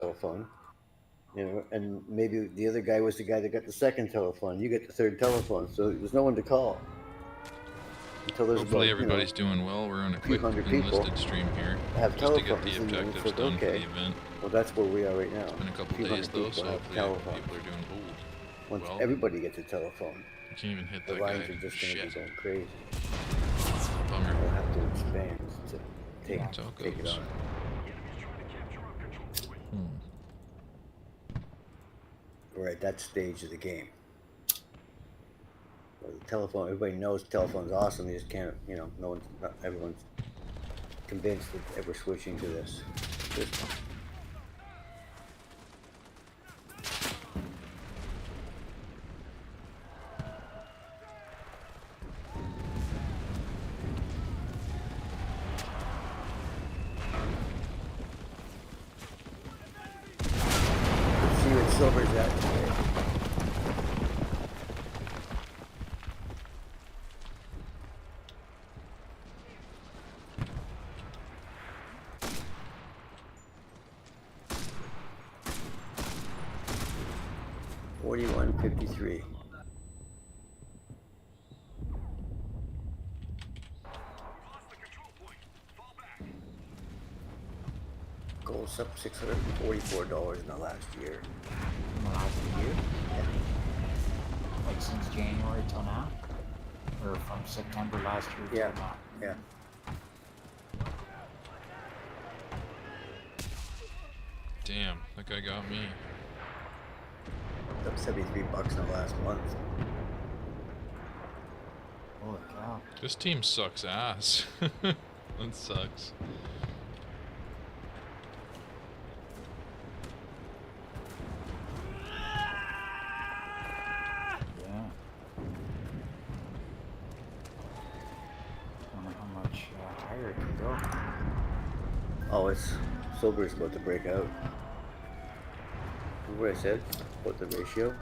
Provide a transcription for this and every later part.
telephone, and maybe the other guy was the guy that got the second telephone. You get the third telephone, so there's no one to call until there's about Hopefully everybody's doing well. We're on a a few quick hundred people Enlisted stream here, have just to get telephones, the and then it's objectives like, done for the okay, event. well that's where we are right now. It's been a couple few days hundred though, people so have hopefully telephones. people are doing gold. Once Well, everybody gets a telephone, you can't even hit the that lines guy. are just going to be Shit. going crazy. Bummer. We'll have to expand to That's how it take it goes. on. We're at that stage of the game. Well, the telephone, everybody knows telephone's awesome. You just can't, not everyone's convinced that we're switching to this. Let's see what silver's at today. $41.53. Gold's up $644 in the last year. In the last year? Yeah. Like since January till now? Or from September last year Yeah. till now? Yeah. Damn, that guy got me. Up $73 in the last month. Holy cow. This team sucks ass. That sucks. Yeah. I don't know how much higher it can go. Oh, it's silver's about to break out. Remember what I said about the ratio?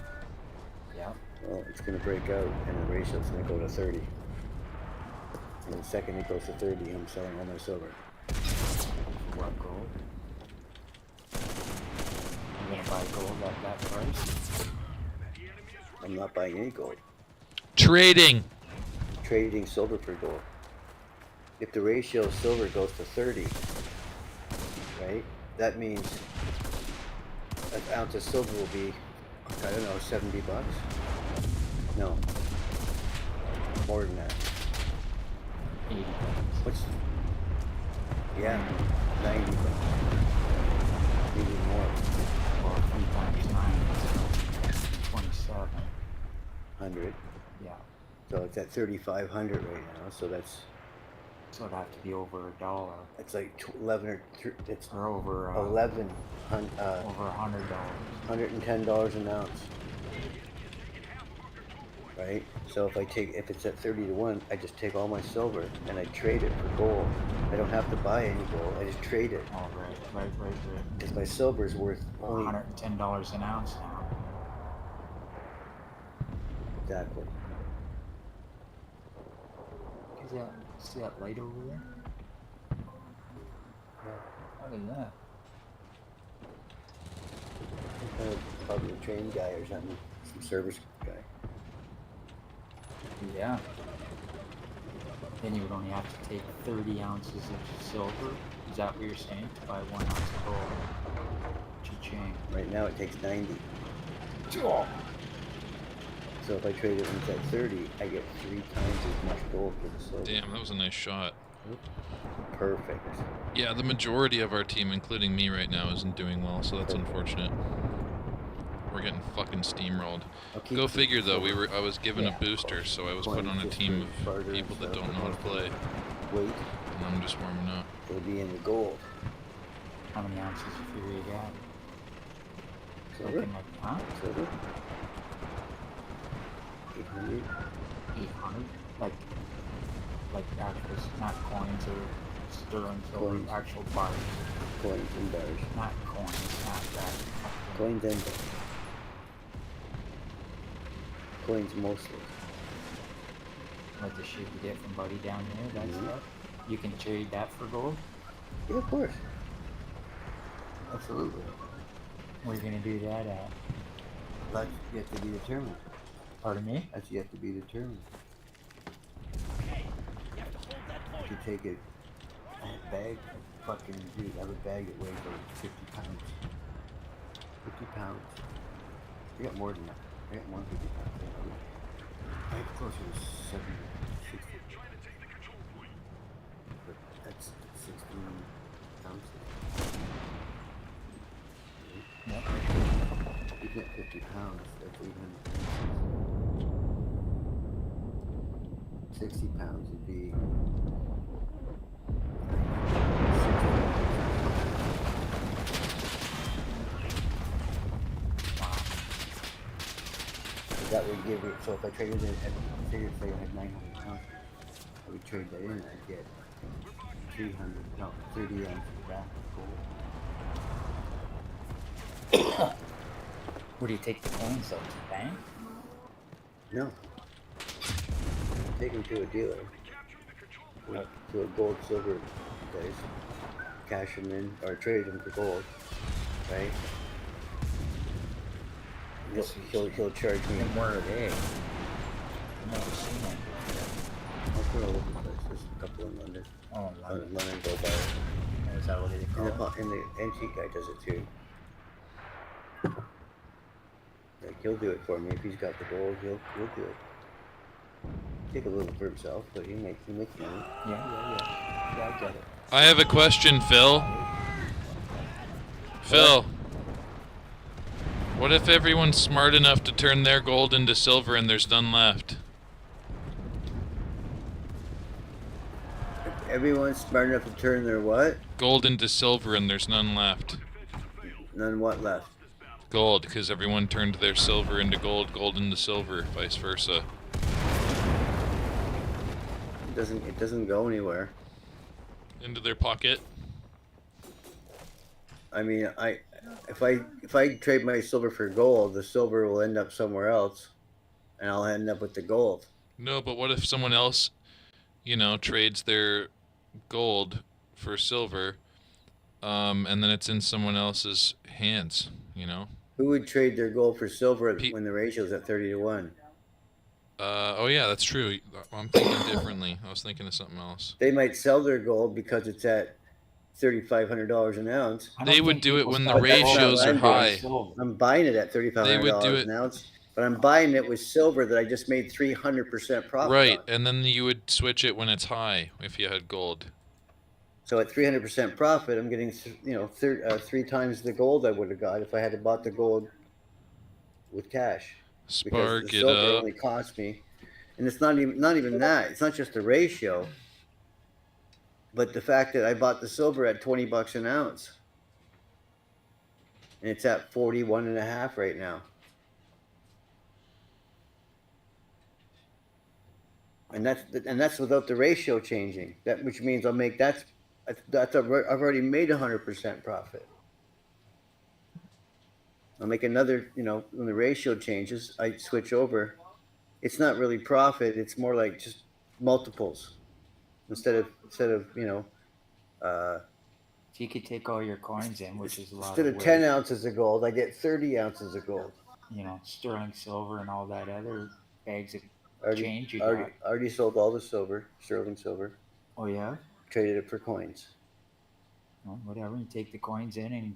Yeah. Well, it's going to break out, and the ratio's going to go to 30. And the second it goes to 30, I'm selling all my silver. What gold? You gonna buy gold at that price? I'm not buying any gold. Trading! Trading silver for gold. If the ratio of silver goes to 30, right, that means an ounce of silver will be, I don't know, $70? No. More than that. 80 bucks. What's... Yeah, $90. Maybe more. Or 3 times 9 is 27. 100. Yeah. So it's at 3,500 right now, so that's... So it'd have to be over $1. It's like 11 or... It's Or over 11... over $100. $110 an ounce. Right? So if it's at 30 to 1, I just take all my silver and I trade it for gold. I don't have to buy any gold. I just trade it. Oh, right. Because my silver is worth only... $110 an ounce now. Exactly. See that light over there? Look at that. Probably a train guy or something. Some service guy. Yeah. Then you would only have to take 30 ounces of silver. Is that what you're saying? To buy 1 ounce of gold. Cha-ching. Right now it takes 90. Oh. So if I trade it when it's at 30, I get 3 times as much gold for the silver. Damn, that was a nice shot. Perfect. Yeah, the majority of our team, including me right now, isn't doing well, so that's unfortunate. We're getting fucking steamrolled. Go figure though, I was given a booster, so I was put on a team of people that don't know how to play. Wait. And I'm just warming up. It'll be in the gold. How many ounces of fury you got? Silver? Looking like, huh? Silver? 800? 800? Like actual, not coins or sterling silver, Coins. actual bars. Coins and bars. Not coins, not that. Coins and bars. Coins mostly. Like the shit you get from Buddy down here, that stuff. You can trade that for gold? Yeah, of course. Absolutely. Where are you gonna do that at? That's yet to be determined. Pardon me? That's yet to be determined. To take a bag, fucking dude, I have a bag that weighs over 50 pounds. 50 pounds. I got more than that. I got more than 50 pounds. I have closer to 70, 60. But that's 16 ounces. Yep. Even at 50 pounds, that's 800 ounces. 60 pounds would be that would give it, so if I traded it at, figure say I had 900 pounds, I would trade that in, I'd get 30 ounces back of gold. Where do you take the coins out to the bank? No. Take them to a dealer. To a gold, silver place. Cash them in, or trade them for gold. Right? He'll charge me. And where are they? I've never seen them. I'll put all over the place. There's a couple in London. Oh, London. London go buy it. Is that what they call it? And the antique guy does it too. Like he'll do it for me if he's got the gold. He'll do it. Take a little for himself, but he makes money. Yeah, I get it. I have a question, Phil. Phil, what if everyone's smart enough to turn their gold into silver and there's none left? If everyone's smart enough to turn their what? Gold into silver and there's none left. None what left? Gold, because everyone turned their silver into gold, gold into silver, vice versa. It doesn't go anywhere. Into their pocket. I mean, if I trade my silver for gold, the silver will end up somewhere else, and I'll end up with the gold. No, but what if someone else, trades their gold for silver, and then it's in someone else's hands, Who would trade their gold for silver when the ratio's at 30-1? Oh yeah, that's true. I'm thinking differently. I was thinking of something else. They might sell their gold because it's at $3,500 an ounce. They would do it when the ratios are high. I'm buying it at $3,500 an ounce, but I'm buying it with silver that I just made 300% profit Right, on. and then you would switch it when it's high if you had gold. So at 300% profit, I'm getting 3 times the gold I would have got if I had bought the gold with cash. Spark because the it silver up. only cost me, and it's not even that. It's not just the ratio, but the fact that I bought the silver at $20 an ounce, and it's at 41.5 right now. And that's without the ratio changing. Which means I'll make I've already made 100% profit. I'll make another, when the ratio changes, I switch over. It's not really profit. It's more like just multiples instead of. So you could take all your coins in, which is a lot. Instead of 10 ounces of gold, I get 30 ounces of gold. Sterling silver and all that other bags of change you already sold all the silver, sterling silver. Oh yeah? Traded it for coins. Well, whatever. You take the coins in and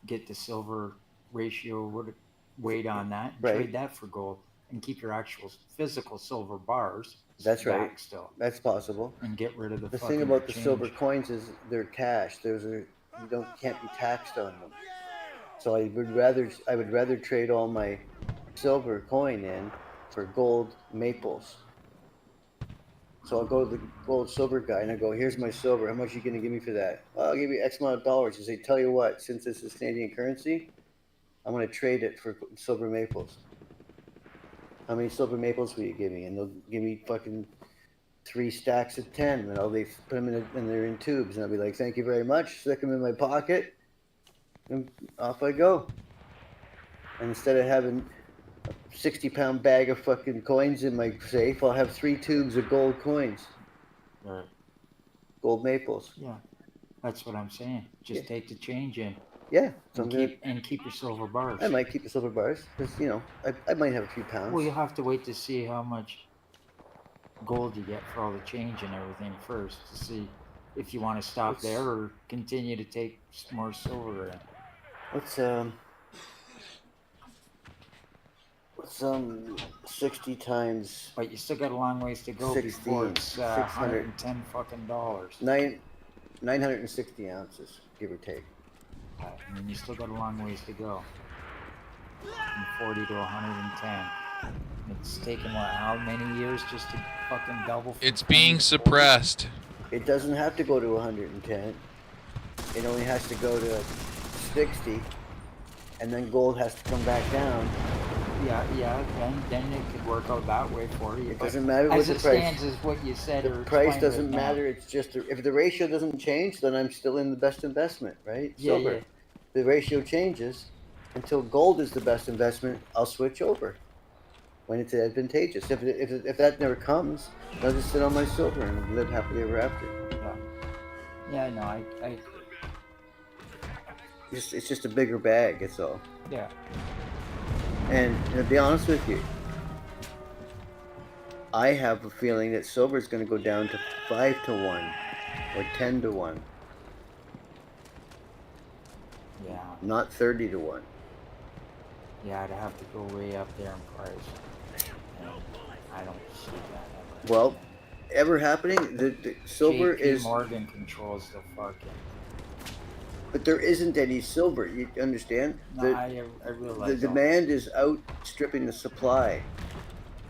get the silver ratio weight on that and trade that for gold and keep your actual physical silver bars. That's right. Still. That's possible. And get rid of the thing about the silver coins is they're cash. You can't be taxed on them. So I would rather trade all my silver coin in for gold maples. So I'll go to the gold silver guy and I go, here's my silver. How much are you going to give me for that? Well, I'll give you X amount of dollars. He say, tell you what, since this is Canadian currency, I'm going to trade it for silver maples. How many silver maples will you give me? And they'll give me fucking 3 stacks of 10. And they put them and they're in tubes. And I'll be like, thank you very much. Stick them in my pocket. And off I go. And instead of having a 60-pound bag of fucking coins in my safe, I'll have 3 tubes of gold coins. Right. Gold maples. Yeah. That's what I'm saying. Just take the change in. Yeah. So and keep your silver bars. I might keep the silver bars because I might have a few pounds. Well, you'll have to wait to see how much gold you get for all the change and everything first to see if you want to stop there or continue to take more silver in. What's 60 times? But you still got a long ways to go 16, before it's $110 fucking dollars. 960 ounces, give or take. I mean, you still got a long ways to go. From 40 to 110. It's taken how many years just to fucking double? It's being suppressed. It doesn't have to go to 110. It only has to go to 60, and then gold has to come back down. Yeah. Then it could work out that way for you. It doesn't matter what as the it price. stands, is what you said. The price doesn't matter. It's just if the ratio doesn't change, then I'm still in the best investment, right? Silver. Yeah. The ratio changes until gold is the best investment. I'll switch over when it's advantageous. If that never comes, I'll just sit on my silver and live happily ever after. Yeah. No, I It's just a bigger bag. It's all. Yeah. And to be honest with you, I have a feeling that silver is going to go down to 5 to 1 or 10 to 1. Yeah. Not 30 to 1. Yeah, I'd have to go way up there in price. And I don't see that ever. Well, ever happening? The silver JP is. Morgan controls the fucking. But there isn't any silver. You understand? No, I realize. The demand is outstripping the supply.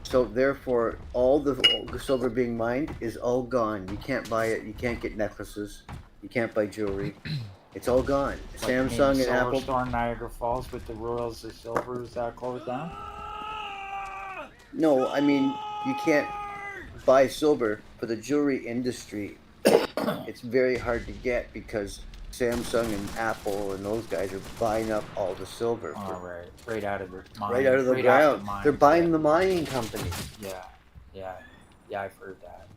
So therefore, all the silver being mined is all gone. You can't buy it. You can't get necklaces. You can't buy jewelry. It's all gone. Like Samsung and Apple. Store Niagara Falls with the Royals of Silver, is that closed down? No, I mean you can't buy silver for the jewelry industry. It's very hard to get because Samsung and Apple and those guys are buying up all the silver. Right out of the mine. Right out of the ground. They're buying the mining companies. Yeah, I've heard that.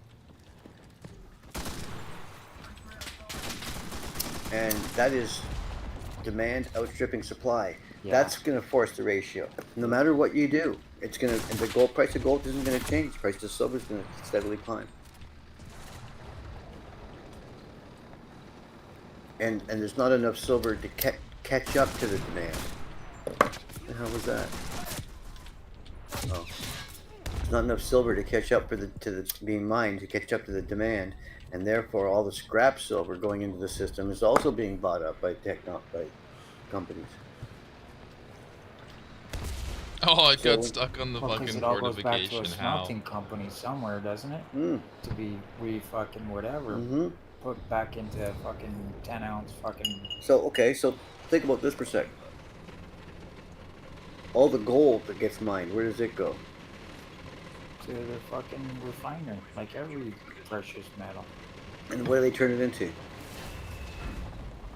And that is demand outstripping supply. Yeah. That's going to force the ratio. No matter what you do, it's going to. And the gold price of gold isn't going to change. The price of silver is going to steadily climb. And there's not enough silver to catch up to the demand. What the hell was that? Oh, there's not enough silver to catch up to the being mined to catch up to the demand, and therefore all the scrap silver going into the system is also being bought up by companies. Oh, it got stuck on the fucking it all goes back fortification. to a smelting company somewhere, doesn't it? To be fucking whatever. Put back into fucking 10-ounce fucking. So think about this for a sec. All the gold that gets mined, where does it go? To the fucking refiner, like every precious metal. And what do they turn it into?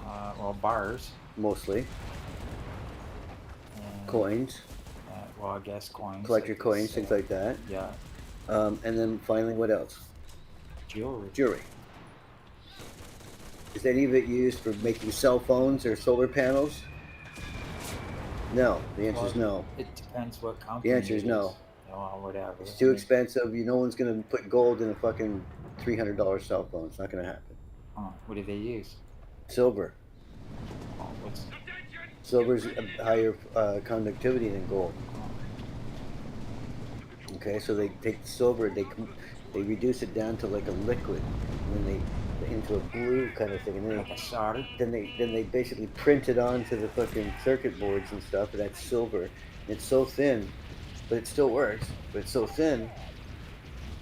Well, bars. Mostly. And, coins. Well, I guess coins. Collector coins, things like that. Yeah. And then finally, what else? Jewelry. Is any of it used for making cell phones or solar panels? No. The answer is no. It depends what company. The answer is no. No, whatever. It's too expensive. No one's going to put gold in a fucking $300 cell phone. It's not going to happen. What do they use? Silver. What's... Silver's a higher conductivity than gold. Okay, so they take the silver, they reduce it down to like a liquid, and then into a blue kind of thing, and then like a solder. Then they basically print it onto the fucking circuit boards and stuff, and that's silver. And it's so thin, but it still works. But it's so thin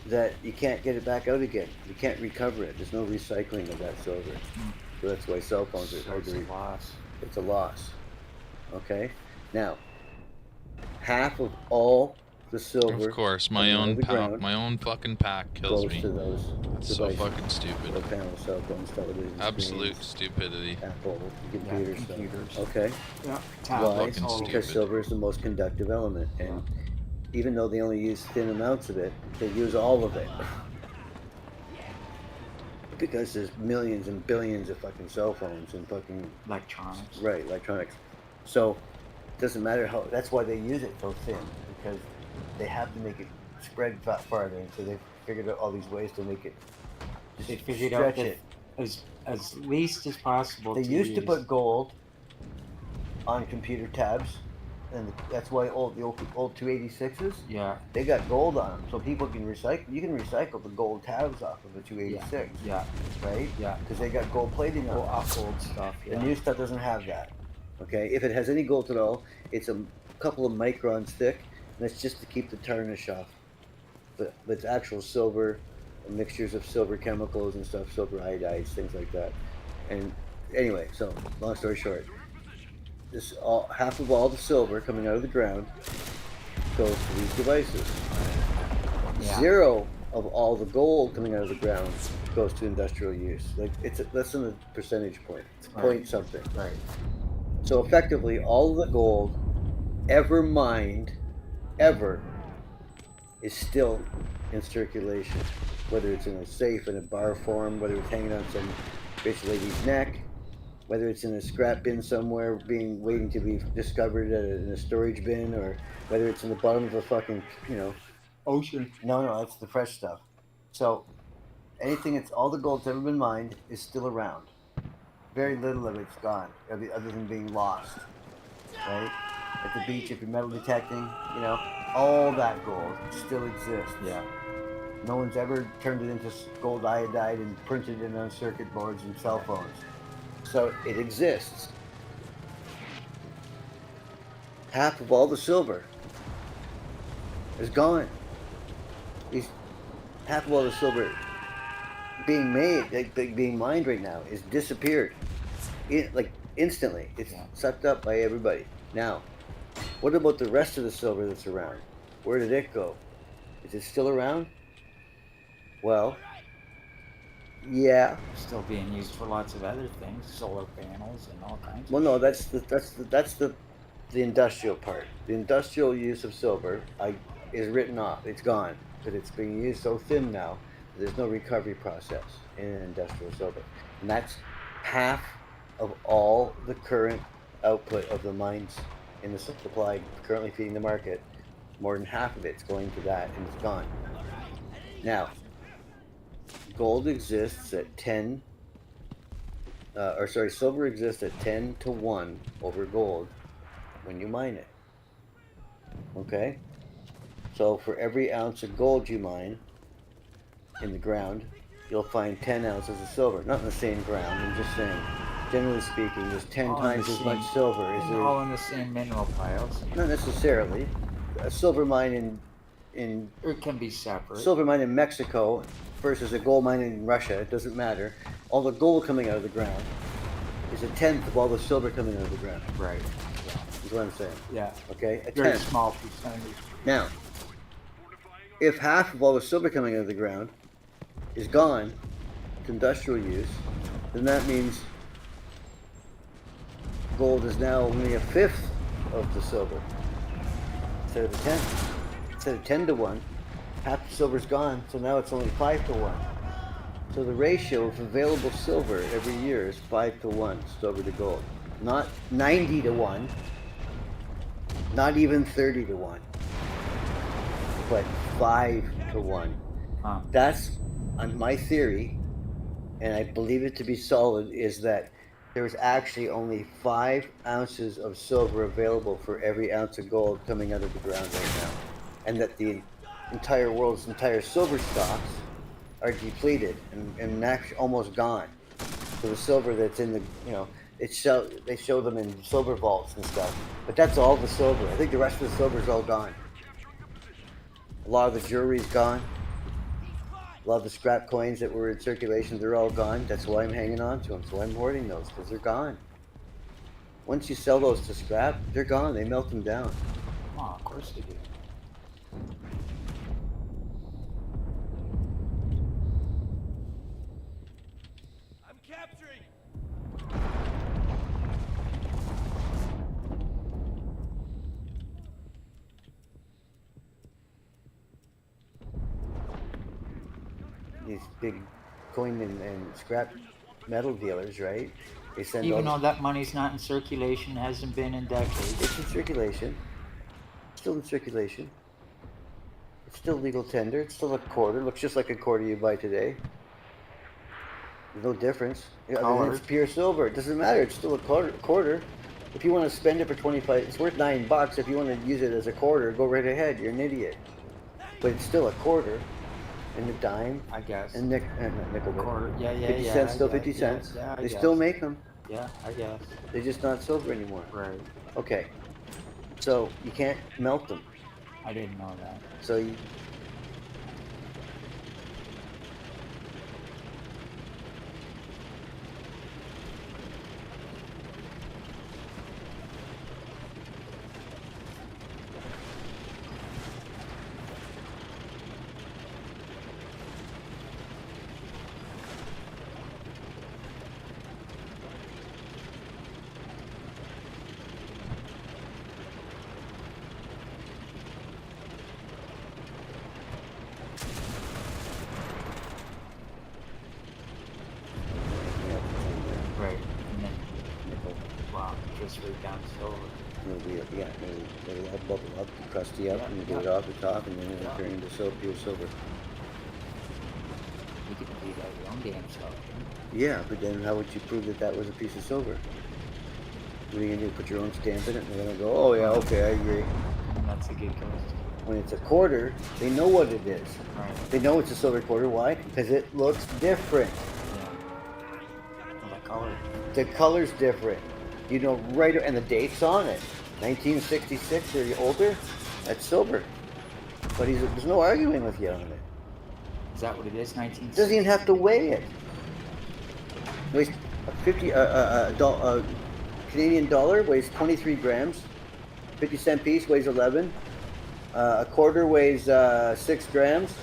that you can't get it back out again. You can't recover it. There's no recycling of that silver. So that's why cell phones are hard to It's a loss. It's a loss. Okay? Now, half of all the silver. Of course, my own fucking pack kills me. To those That's so fucking stupid. Solar panels, cell phones, television Absolute screens, stupidity. Apple, computers. Okay. Yeah. Why? Because silver is the most conductive element, and even though they only use thin amounts of it, they use all of it. because there's millions and billions of fucking cell phones and fucking Electronics. right electronics. So it doesn't matter how. That's why they use it so thin, because they have to make it spread farther. And so they figured out all these ways to make it just They figured stretch out it. as least as possible. They used to put gold on computer tabs, and that's why the old 286s. Yeah. They got gold on them, so people can recycle. You can recycle the gold tabs off of a 286. Yeah. Right. Yeah. Because they got gold plating on off old stuff. The new stuff doesn't have that. Okay, if it has any gold at all, it's a couple of microns thick, and it's just to keep the tarnish off. But it's actual silver, mixtures of silver chemicals and stuff, silver iodides, things like that. And anyway, so long story short, half of all the silver coming out of the ground goes to these devices. Yeah. 0 of all the gold coming out of the ground goes to industrial use. Like it's less than a percentage point. It's point something. Right. So effectively, all of the gold ever mined, ever, is still in circulation. Whether it's in a safe in a bar form, whether it's hanging on some rich lady's neck, whether it's in a scrap bin somewhere waiting to be discovered in a storage bin, or whether it's in the bottom of a fucking, ocean. No, that's the fresh stuff. So all the gold that's ever been mined is still around. Very little of it's gone, other than being lost. Right? At the beach, if you're metal detecting, all that gold still exists. Yeah. No one's ever turned it into gold iodide and printed it on circuit boards and cell phones. So it exists. Half of all the silver is gone. Half of all the silver being made, being mined right now, is disappeared. Instantly. It's sucked up by everybody. Now, what about the rest of the silver that's around? Where did it go? Is it still around? Well, yeah. Still being used for lots of other things, solar panels and all kinds. Well, no, that's the industrial part. The industrial use of silver is written off. It's gone, but it's being used so thin now that there's no recovery process in industrial silver, and that's half of all the current output of the mines in the supply currently feeding the market. More than half of it's going to that, and it's gone. Now, gold exists at silver exists at 10 to 1 over gold when you mine it. Okay? So for every ounce of gold you mine in the ground, you'll find 10 ounces of silver. Not in the same ground, I'm just saying. Generally speaking, there's 10 times as much silver as there is. All in the same mineral piles. Not necessarily. A silver mine it can be separate. Silver mine in Mexico versus a gold mine in Russia, it doesn't matter. All the gold coming out of the ground is a tenth of all the silver coming out of the ground. Right. That's what I'm saying. Yeah. Okay? A very tenth. Small percentage. Now, if half of all the silver coming out of the ground is gone to industrial use, then that means gold is now only a fifth of the silver instead of a tenth. Instead of 10 to 1, half the silver's gone, so now it's only 5 to 1. So the ratio of available silver every year is 5 to 1, silver to gold. Not 90 to 1, not even 30 to 1, but 5 to 1. That's my theory, and I believe it to be solid, is that there's actually only 5 ounces of silver available for every ounce of gold coming out of the ground right now. And that the entire world's entire silver stocks are depleted and actually almost gone. So the silver that's in the, they show them in silver vaults and stuff. But that's all the silver. I think the rest of the silver is all gone. A lot of the jewelry's gone. A lot of the scrap coins that were in circulation, they're all gone. That's why I'm hanging on to them. So I'm hoarding those, because they're gone. Once you sell those to scrap, they're gone. They melt them down. Oh, of course they do. I'm capturing. These big coin and scrap metal dealers, right? They send Even all though that money's not in circulation, hasn't been in decades. it's in circulation. Still in circulation. It's still legal tender. It's still a quarter. Looks just like a quarter you buy today. There's no difference. Other than it's pure silver. It doesn't matter. It's still a quarter. If you want to spend it for 25, it's worth $9. If you want to use it as a quarter, go right ahead. You're an idiot. But it's still a quarter, and a dime, I guess. and nickel. Quarter. Yeah, 50 cents, still 50 cents. Yeah, they still make them. Yeah, I guess. They're just not silver anymore. Right. Okay. So you can't melt them. I didn't know that. So you. Right. And then nickel. Wow. Just right down silver. It'll bubble up, crusty up, and you get it off the top, and then it'll turn into pure silver. You could do that your own damn self. Yeah, but then how would you prove that that was a piece of silver? What are you gonna do? Put your own stamp in it, and they're gonna go, "Oh yeah, okay, I agree." And that's a good question. When it's a quarter, they know what it is. Right. They know it's a silver quarter. Why? Because it looks different. Yeah. Well, the color. The color's different. You know, right, and the date's on it. 1966 or older, that's silver. But there's no arguing with you on it. Is that what it is? 19. Doesn't even have to weigh it. Weighs 50. Canadian dollar weighs 23 grams. 50-cent piece weighs 11. A quarter weighs 6 grams.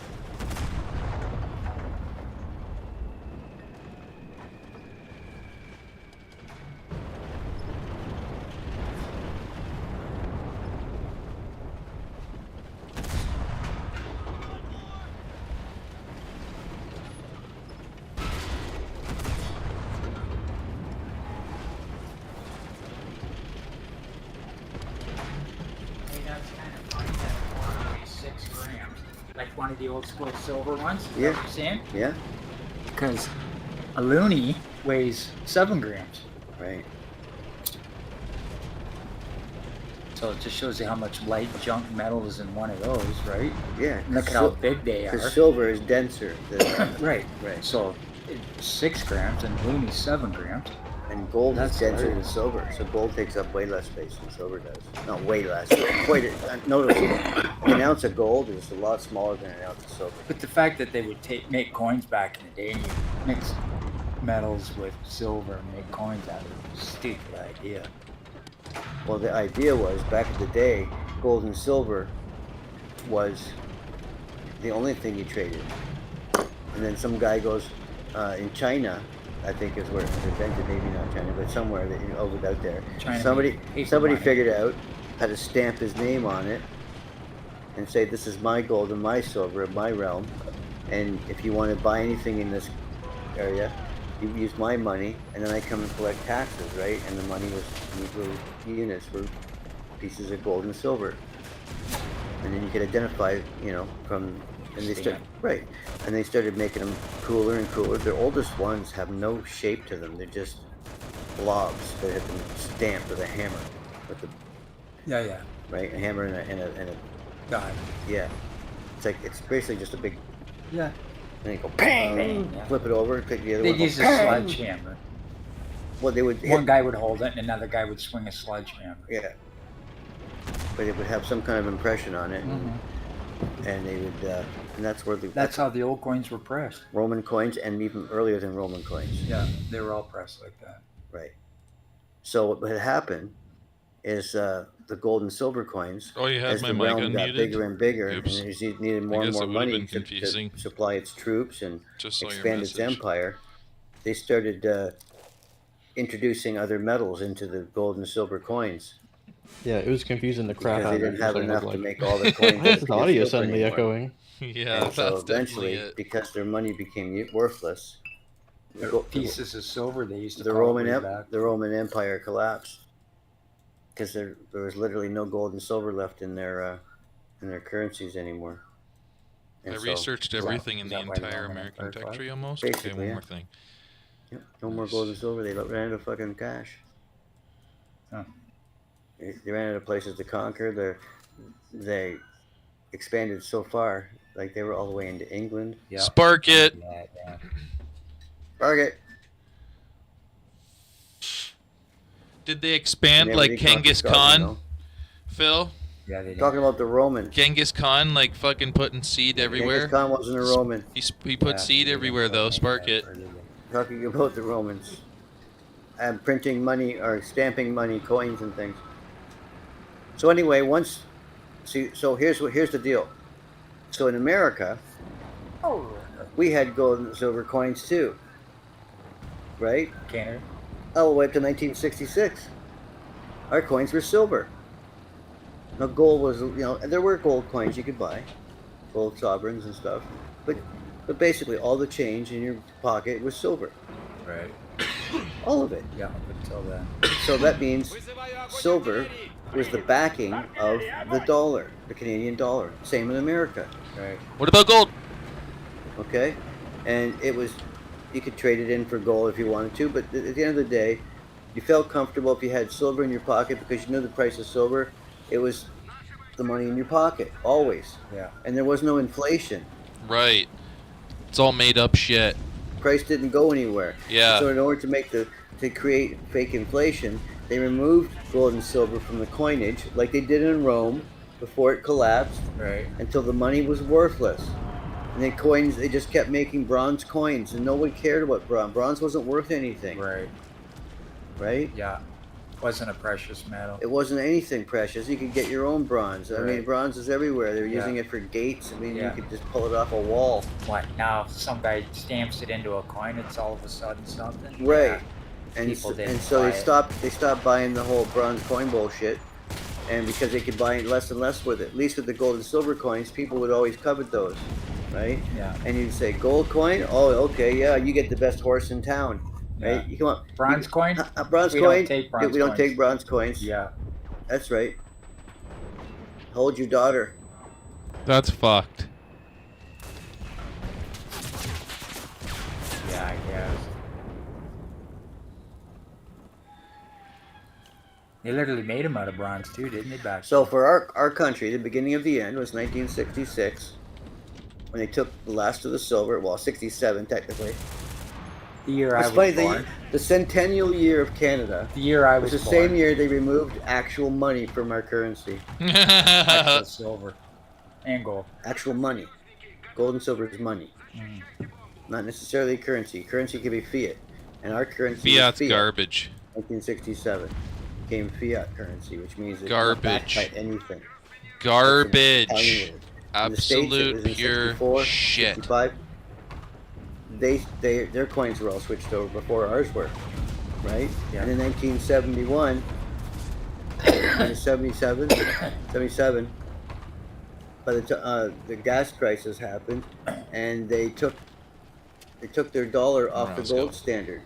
Like one of the old school silver ones? Yeah. What you're saying? Yeah. Because a loonie weighs 7 grams. Right. So it just shows you how much light junk metal is in one of those, right? Yeah. Look at how big they are. Because silver is denser. Right. Right. So it's 6 grams and loonie's 7 grams. And gold That's is denser hilarious. than silver, so gold takes up way less space than silver does. Not way less, quite noticeably. An ounce of gold is a lot smaller than an ounce of silver. But the fact that they would make coins back in the day and you mix metals with silver and make coins out of it was a stupid idea. Well, the idea was, back in the day, gold and silver was the only thing you traded. And then some guy goes, in China, I think is where it was invented, maybe not China, but somewhere over out there. China Somebody money. figured out how to stamp his name on it and say, this is my gold and my silver in my realm, and if you want to buy anything in this area, you use my money, and then I come and collect taxes, right? And the money was units for pieces of gold and silver, and then you could identify, from. And they started making them cooler and cooler. Their oldest ones have no shape to them. They're just blobs that have been stamped with a hammer, Yeah. right? A hammer and a God. yeah. It's basically just a big. Yeah. And they go bang, Bang, yeah. flip it over, take the other They'd one. use a sledgehammer. Well, they would. One guy would hold it and another guy would swing a sledgehammer. Yeah. But it would have some kind of impression on it, Mm-hmm. and they would. And that's where That's how the old coins were pressed. Roman coins, and even earlier than Roman coins. Yeah, they were all pressed like that. Right. So what had happened is the gold and silver coins, Oh, you had as my the mic realm got unmuted? bigger and bigger, Oops. and it needed more I and guess more it would have money been to confusing. supply its troops and Just saw your expand its message. empire, they started introducing other metals into the gold and silver coins. Yeah, it was confusing the crap because out they of me. didn't have I was enough to like, make all the coins. why is that the produce audio silver suddenly anymore. echoing? Yeah, And so that's definitely eventually, it. because their money became worthless, Pieces of silver they used to the call it way back. the Roman Empire collapsed because there was literally no gold and silver left in their currencies anymore. And I so, researched everything in the that why the entire Roman American Empire tech fell? tree almost. Basically, Okay, one yeah. more thing. Yep, no more Nice. gold and silver. They ran out of fucking cash. Huh. They ran out of places to conquer. They expanded so far, like they were all the way into England. Yeah. Spark it! Yeah. Target. Did they expand They like never did conquer Genghis Scotland, Khan, though. Phil? Yeah, they did. Talking about the Romans. Genghis Khan, like fucking putting seed everywhere. Genghis Khan wasn't a Roman. He put seed everywhere though. Spark it. Talking about the Romans. And printing money or stamping money, coins and things. So anyway, so here's the deal. So in America, we had gold and silver coins too, right? Canada. All the way up to 1966. Our coins were silver. Now gold was, there were gold coins you could buy, gold sovereigns and stuff, but basically all the change in your pocket was silver. Right. All of it. Yeah, up until then. So that means silver was the backing of the dollar, the Canadian dollar. Same in America. Right. What about gold? Okay? And you could trade it in for gold if you wanted to, but at the end of the day, you felt comfortable if you had silver in your pocket because you knew the price of silver. It was the money in your pocket, always. Yeah. And there was no inflation. Right. It's all made up shit. Price didn't go anywhere. Yeah. So in order to create fake inflation, they removed gold and silver from the coinage, like they did in Rome before it collapsed, Right. until the money was worthless. And then coins, they just kept making bronze coins, and no one cared about bronze. Bronze wasn't worth anything. Right. Right? Yeah. Wasn't a precious metal. It wasn't anything precious. You could get your own bronze. I mean, bronze is everywhere. They were using it for gates. I mean, you could just pull it off a wall. What, now if some guy stamps it into a coin, it's all of a sudden something? Right. Yeah. And so they stopped buying the whole bronze coin bullshit. And because they could buy less and less with it. At least with the gold and silver coins, people would always covet those. Right? Yeah. And you'd say, gold coin? Oh, okay, yeah, you get the best horse in town. Right? You come on. Bronze coin? Bronze we coin? Don't take bronze we don't take bronze coins. Yeah. That's right. Hold your daughter. That's fucked. Yeah, I guess. They literally made them out of bronze too, didn't they, back So for our country, the beginning of the end was 1966, when they took the last of the silver. Well, 67 technically. The year I was born. The centennial year of Canada. The year I was the born. same year they removed actual money from our currency. Actual silver and gold. Actual money. Gold and silver is money. Not necessarily currency. Currency can be fiat. And our currency Fiat's fiat. garbage. 1967 became fiat currency, which means it's garbage. not backed by anything. Garbage. Absolute pure shit. 65, their coins were all switched over before ours were, right? Yeah. And in 1971, 77, by the gas crisis happened, and they took their dollar off the gold standard.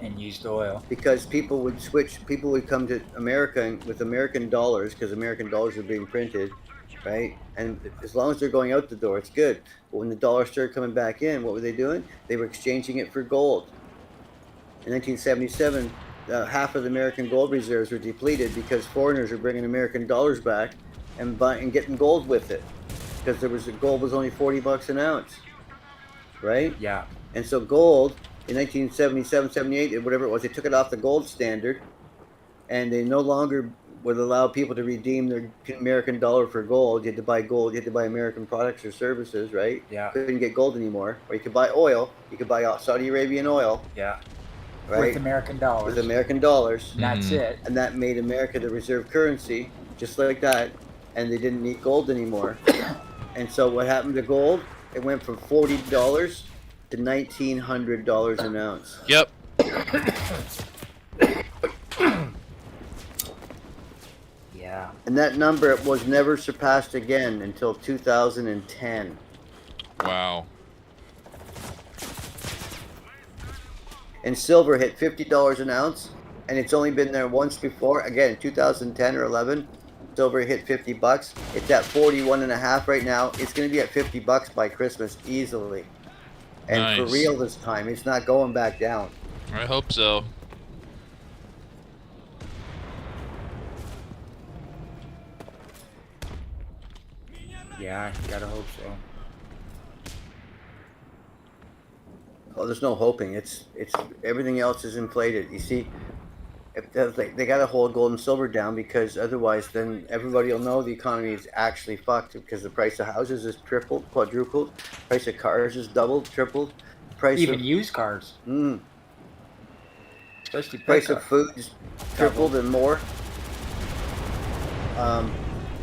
And used oil. Because people would come to America with American dollars, because American dollars were being printed, right? And as long as they're going out the door, it's good. But when the dollar started coming back in, what were they doing? They were exchanging it for gold. In 1977, half of the American gold reserves were depleted because foreigners were bringing American dollars back and getting gold with it, because gold was only $40 an ounce, right? Yeah. And so gold in 1977, 78, whatever it was, they took it off the gold standard, and they no longer would allow people to redeem their American dollar for gold. You had to buy gold. You had to buy American products or services, right? Yeah. Couldn't get gold anymore. Or you could buy oil. You could buy Saudi Arabian oil. Yeah. Right? With American dollars. With American dollars. And that's it. And that made America the reserve currency, just like that. And they didn't need gold anymore. And so what happened to gold? It went from $40 to $1,900 an ounce. Yep. Yeah. And that number was never surpassed again until 2010. Wow. And silver hit $50 an ounce, and it's only been there once before. Again, in 2010 or 11, silver hit $50. It's at 41.5 right now. It's going to be at $50 by Christmas easily. And for Nice. real this time, it's not going back down. I hope so. Yeah, gotta hope so. Oh, there's no hoping. It's everything else is inflated. You see, if they got to hold gold and silver down, because otherwise, then everybody will know the economy is actually fucked, because the price of houses is tripled, quadrupled, price of cars is doubled, tripled, price Even of used cars, especially price of pickup. food is tripled and more.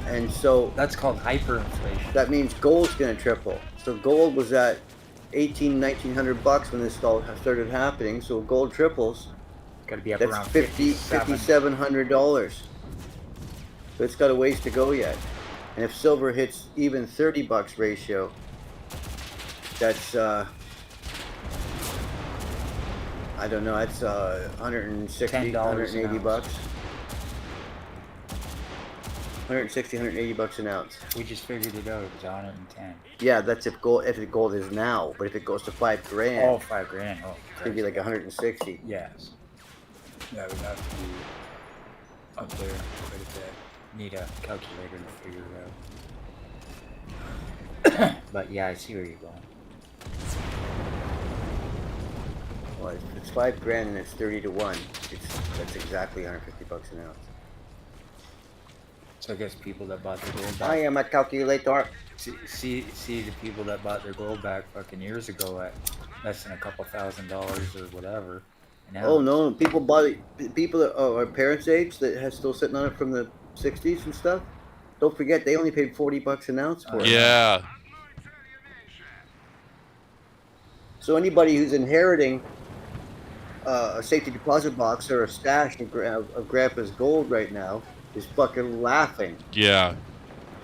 And so That's called hyperinflation. that means gold's going to triple. So gold was at $1,900 when this all started happening. So gold triples. Got to be up That's around $5,700. So it's got a ways to go yet. And if silver hits even $30 ratio, that's I don't know. That's 160, $10 $180 an bucks. 160, $180 an ounce. We just figured it out. It was 110. Yeah, that's if the gold is now. But if it goes to $5 grand, Oh, $5,000. Oh, it's gonna be like 160. Yes. That would have to be up there quite a bit. Need a calculator to figure it out. But yeah, I see where you're going. Well, if it's $5 grand and it's 30 to 1, that's exactly $150 an ounce. So I guess people that bought their gold I back. am a calculator. See the people that bought their gold back fucking years ago at less than a couple $1,000 or whatever. Now Oh no, people bought it. People that are parents' age that has still sitting on it from the 60s and stuff. Don't forget, they only paid $40 an ounce for it. Yeah. So anybody who's inheriting a safety deposit box or a stash of Grandpa's gold right now is fucking laughing. Yeah.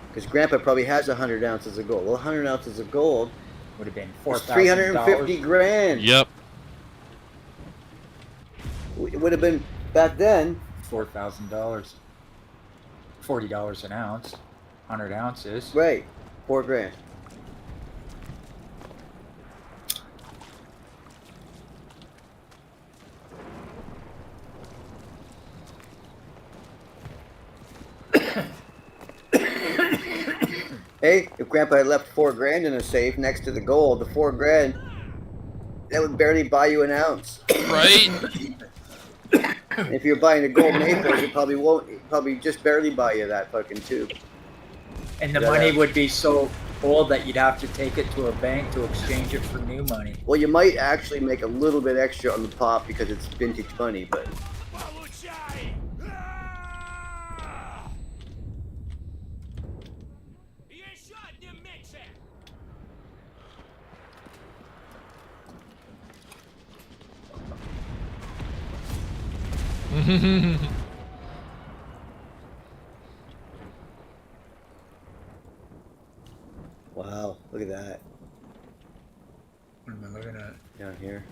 Because Grandpa probably has 100 ounces of gold. Well, 100 ounces of gold would have been is $4,000. $350 grand. Yep. It would have been back then. $4,000. $40 an ounce. 100 ounces. Right. $4 grand. Hey, if Grandpa had left $4 grand in a safe next to the gold, the $4 grand, that would barely buy you an ounce. Right? If you're buying a gold Naples, it probably won't. It probably just barely buy you that fucking tube. And the money would be so old that you'd have to take it to a bank to exchange it for new money. Well, you might actually make a little bit extra on the pop because it's vintage money, but wow, look at that What am I looking at? down here.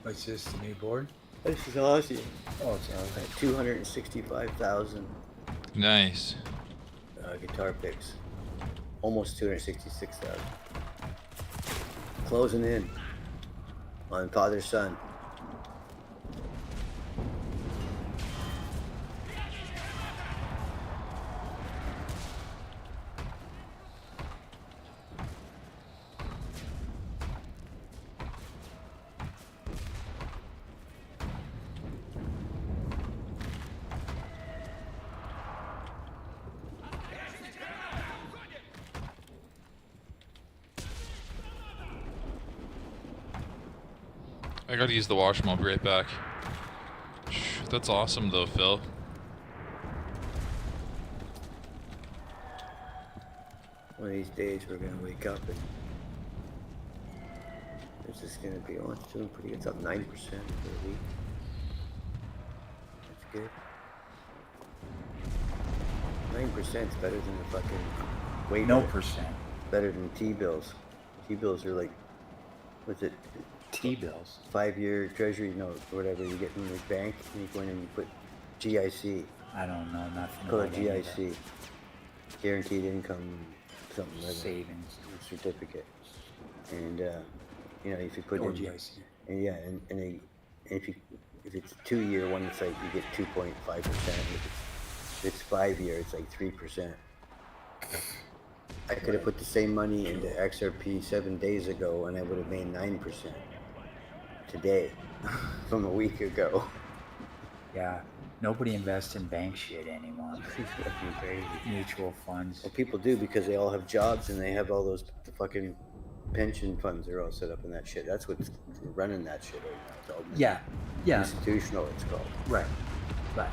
What's this, the new board? This is awesome. Oh, it's awesome. 265,000 Nice. guitar picks. Almost 266,000. Closing in on father son. I gotta use the washroom. I'll be right back. That's awesome, though, Phil. One of these days we're gonna wake up and it's just gonna be, oh, it's doing pretty good. It's up 9% for the week. kid. 9% is better than the fucking way No better. percent. Better than T-bills. T-bills are like, what's it? T-bills. 5-year treasury note or whatever you get in your bank, and you go in and you put GIC. I don't know nothing Call about it any of GIC. Guaranteed income, something that. like Savings. that. Certificate. And you know, if you put Or in, GIC. and yeah, and if it's 2-year one, it's like you get 2.5%. If it's 5-year, it's like 3%. I could have put the same money into XRP 7 days ago, and I would have made 9% today from a week ago. Yeah. Nobody invests in bank shit anymore. It's fucking crazy. Mutual funds. Well, people do because they all have jobs and they have all those fucking pension funds are all set up in that shit. That's what's running that shit right now. It's all Yeah. institutional, it's called. Right. But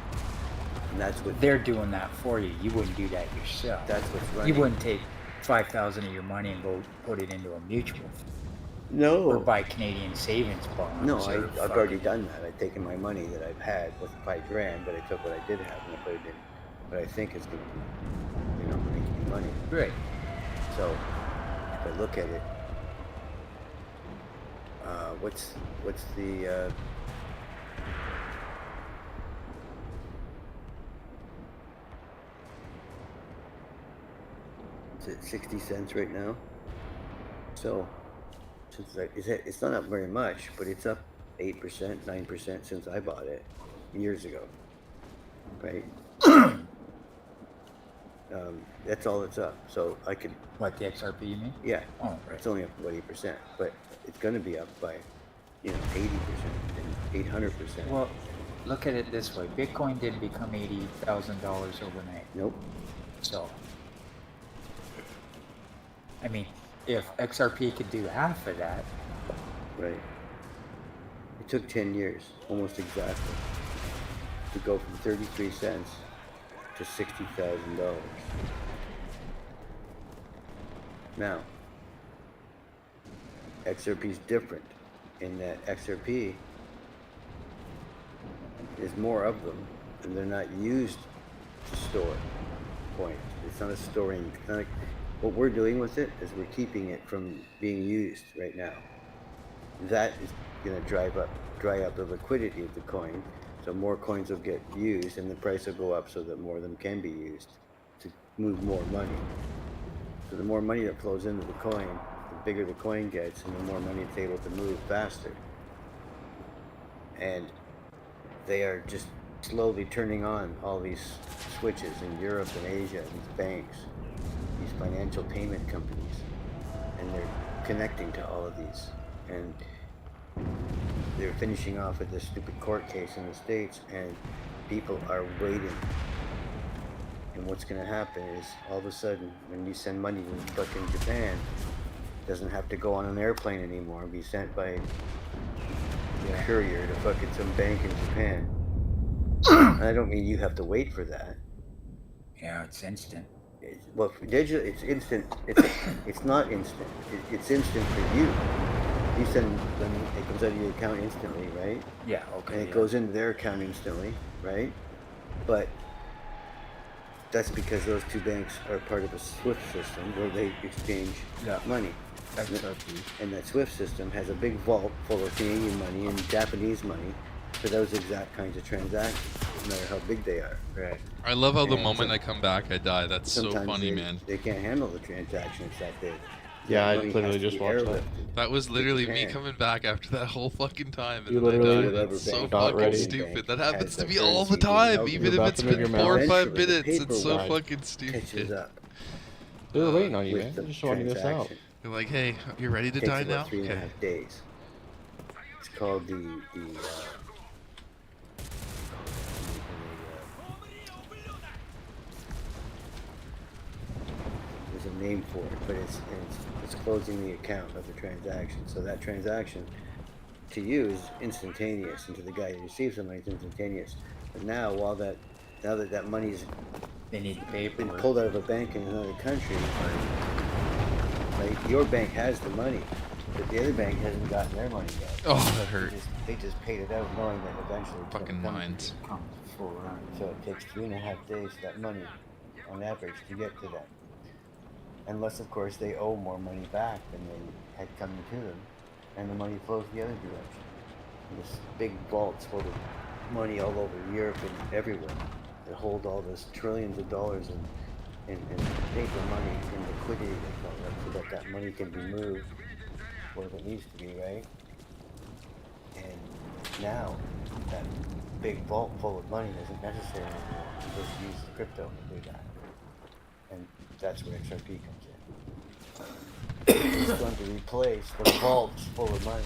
And that's what they're doing that for you. You wouldn't do that yourself. that's what's running. You wouldn't take 5,000 of your money and go put it into a mutual fund. No. Or buy Canadian savings bonds. No, or I've already done that. I've taken my money that I've had with $5,000, but I took what I did have and I put it in what I think is going to, you know, make me money. Right. So if I look at it, what's the is it 60 cents right now? So it's not up very much, but it's up 8%, 9% since I bought it years ago, right? That's all it's up. So I could. What, the XRP you mean? Yeah. Oh, right. It's only up about 8%, but it's going to be up by, 80% and 800%. Well, look at it this way. Bitcoin didn't become $80,000 overnight. Nope. So, I mean, if XRP could do half of that. Right. It took 10 years, almost exactly, to go from 33 cents to $60,000. Now, XRP is different in that XRP is more of them, and they're not used to store coins. It's not a storing. It's not what we're doing with it is we're keeping it from being used right now. That is going to dry up the liquidity of the coin, so more coins will get used, and the price will go up so that more of them can be used to move more money. So the more money that flows into the coin, the bigger the coin gets, and the more money it's able to move faster. And they are just slowly turning on all these switches in Europe and Asia, these banks, these financial payment companies, and they're connecting to all of these. And they're finishing off with this stupid court case in the States, and people are waiting. And what's going to happen is, all of a sudden, when you send money to fucking Japan, it doesn't have to go on an airplane anymore and be sent by a courier to fucking some bank in Japan. And I don't mean you have to wait for that. Yeah, it's instant. Well, for digital, it's instant. It's not instant. It's instant for you. You send them, it comes out of your account instantly, right? Yeah, okay. And it goes into their account instantly, right? But that's because those two banks are part of a SWIFT system where they exchange money. XRP. And that SWIFT system has a big vault full of Canadian money and Japanese money for those exact kinds of transactions, no matter how big they are. Right. I love how the moment I come back, I die. That's so funny, man. They can't handle the transaction. It's that big. Yeah, I literally just watched that. That was literally me coming back after that whole fucking time, and You then I literally died. That's so not fucking ready. stupid. That happens to me Has all the the time, currency even you're if about it's to move been your 4 or mouse. 5 Eventually, the minutes. It's so paper fucking catches stupid. up They were waiting on you, with man. the They just wanted this out. transaction. You're like, hey, you ready to Takes die about now? 3.5 Okay. days. It's called there's a name for it, but it's closing the account of the transaction. So that transaction to you is instantaneous, and to the guy who receives the money is instantaneous. But now, now that money's They need the paper. been pulled out of a bank in another country, like your bank has the money, but the other bank hasn't gotten their money yet. Oh, that hurt. They just paid it out knowing that eventually it's Fucking gonna come. mines. full run. So it takes 3.5 days for that money, on average, to get to them. Unless, of course, they owe more money back than they had coming to them, and the money flows the other direction. And this big vaults full of money all over Europe and everywhere that hold all this trillions of dollars in paper money, in liquidity, they call it, so that that money can be moved where it needs to be, right? And now that big vault full of money isn't necessary anymore. You just use crypto to do that. And that's where XRP comes in. It's going to replace the vaults full of money.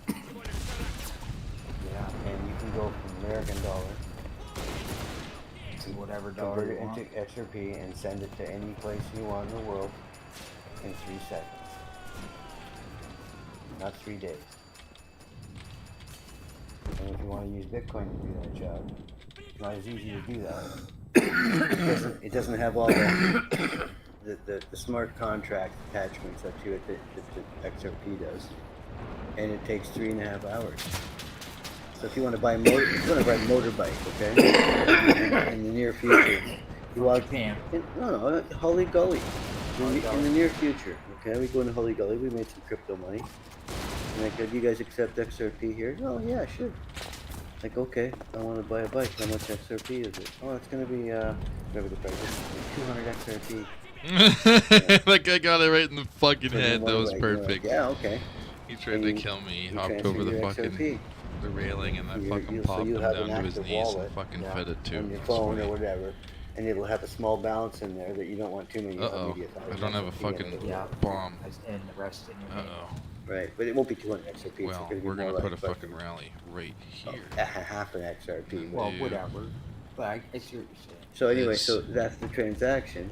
Yeah, and you can go from American dollar To whatever dollar convert you it want. into XRP and send it to any place you want in the world in 3 seconds. Not 3 days. And if you want to use Bitcoin to do that job, it's not as easy to do that. It doesn't have all the smart contract attachments up to it that XRP does, and it takes 3.5 hours. So if you want to buy a motorbike, okay, in the near future, you want Japan. no, Holly Gully. In the near future, okay, we go into Holly Gully. We made some crypto money. And I go, do you guys accept XRP here? Oh yeah, sure. Like, okay, I want to buy a bike. How much XRP is it? Oh, it's gonna be whatever the price is, 200 XRP. That guy got it right in the fucking For the head. That was motorbike. You're like, perfect. yeah, okay. He tried And to you- kill me. He you hopped transfer over the your fucking XRP. the railing, and I You- fucking you- so popped you him have down an to his active knees and wallet, fucking yeah, fed it to on him. your It's phone funny. or whatever, and it'll have a small balance in there that you don't want too many. Uh-oh. Maybe 1,000 I don't have a XRP in it. fucking Yeah. bomb. And the rest in your name. Uh-oh. Right, but it won't be 200 XRP. Well, it's gonna be we're more gonna put like a fucking rally right here. half an XRP. Well, Dude. whatever. But I see what you're saying. So anyway, This- so that's the transaction.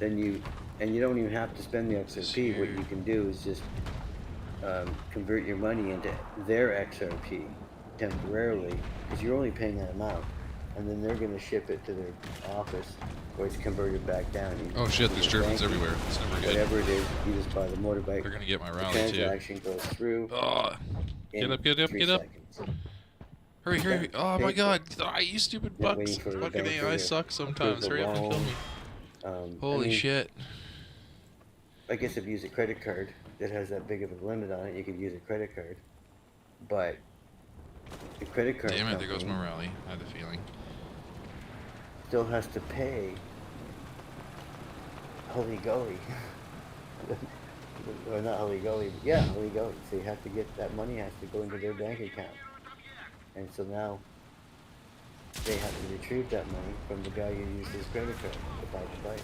Then you don't even have to spend the XRP. What you can do is just convert your money into their XRP temporarily, because you're only paying that amount, and then they're going to ship it to their office, or it's converted back down. Oh shit, there's Germans everywhere. It's never good. Whatever it is, you just buy the motorbike. They're gonna get my The rally too. transaction goes through. Oh, in get up, 3 get up. seconds. hurry, hurry. Oh my Pay for god. Ah, you stupid Not bucks. waiting for the Fucking banker AI to sucks sometimes. approve Hurry the up and kill loan. me. Holy I mean, shit. I guess if you use a credit card that has that big of a limit on it, you could use a credit card. But the credit card Damn it, there goes company my rally. I had a feeling. still has to pay Holy Gully. Or not Holy Gully, but yeah, Holy Gully. So you have to get that money has to go into their bank account. And so now they have to retrieve that money from the guy who used his credit card to buy the bike.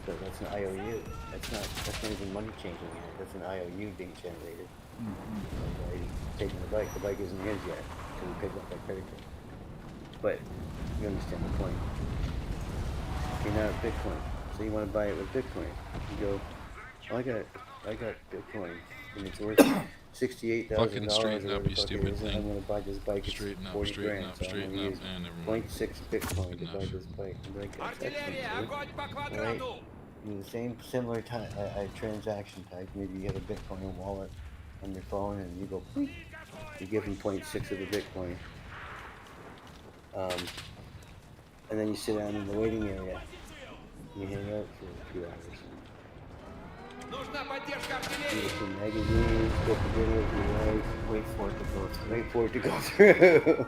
So that's an IOU. That's not even money changing here. That's an IOU being generated. By taking the bike. The bike isn't his yet because he picked up that credit card. But you understand the point. You're not Bitcoin, so you want to buy it with Bitcoin. You go, oh, I got Bitcoin, and it's worth $68,000. Fucking straighten up, you stupid thing. I'm gonna buy this bike. It's Straighten up, 40 straighten grand, up, so I'm straighten gonna up. use And never mind. 0.6 Bitcoin to buy Enough. this bike. I'm like, that's Артиллерия, excellent, огонь по right? квадрату! Do the same similar type transaction type. Maybe you have a Bitcoin wallet on your phone, and you go, "Beep." You give them 0.6 of the Bitcoin, and then you sit down in the waiting area. You hang out for a few hours. Нужна поддержка Read артиллерии! some magazines, get the video of your life, Wait for it to go through. wait for it to go through.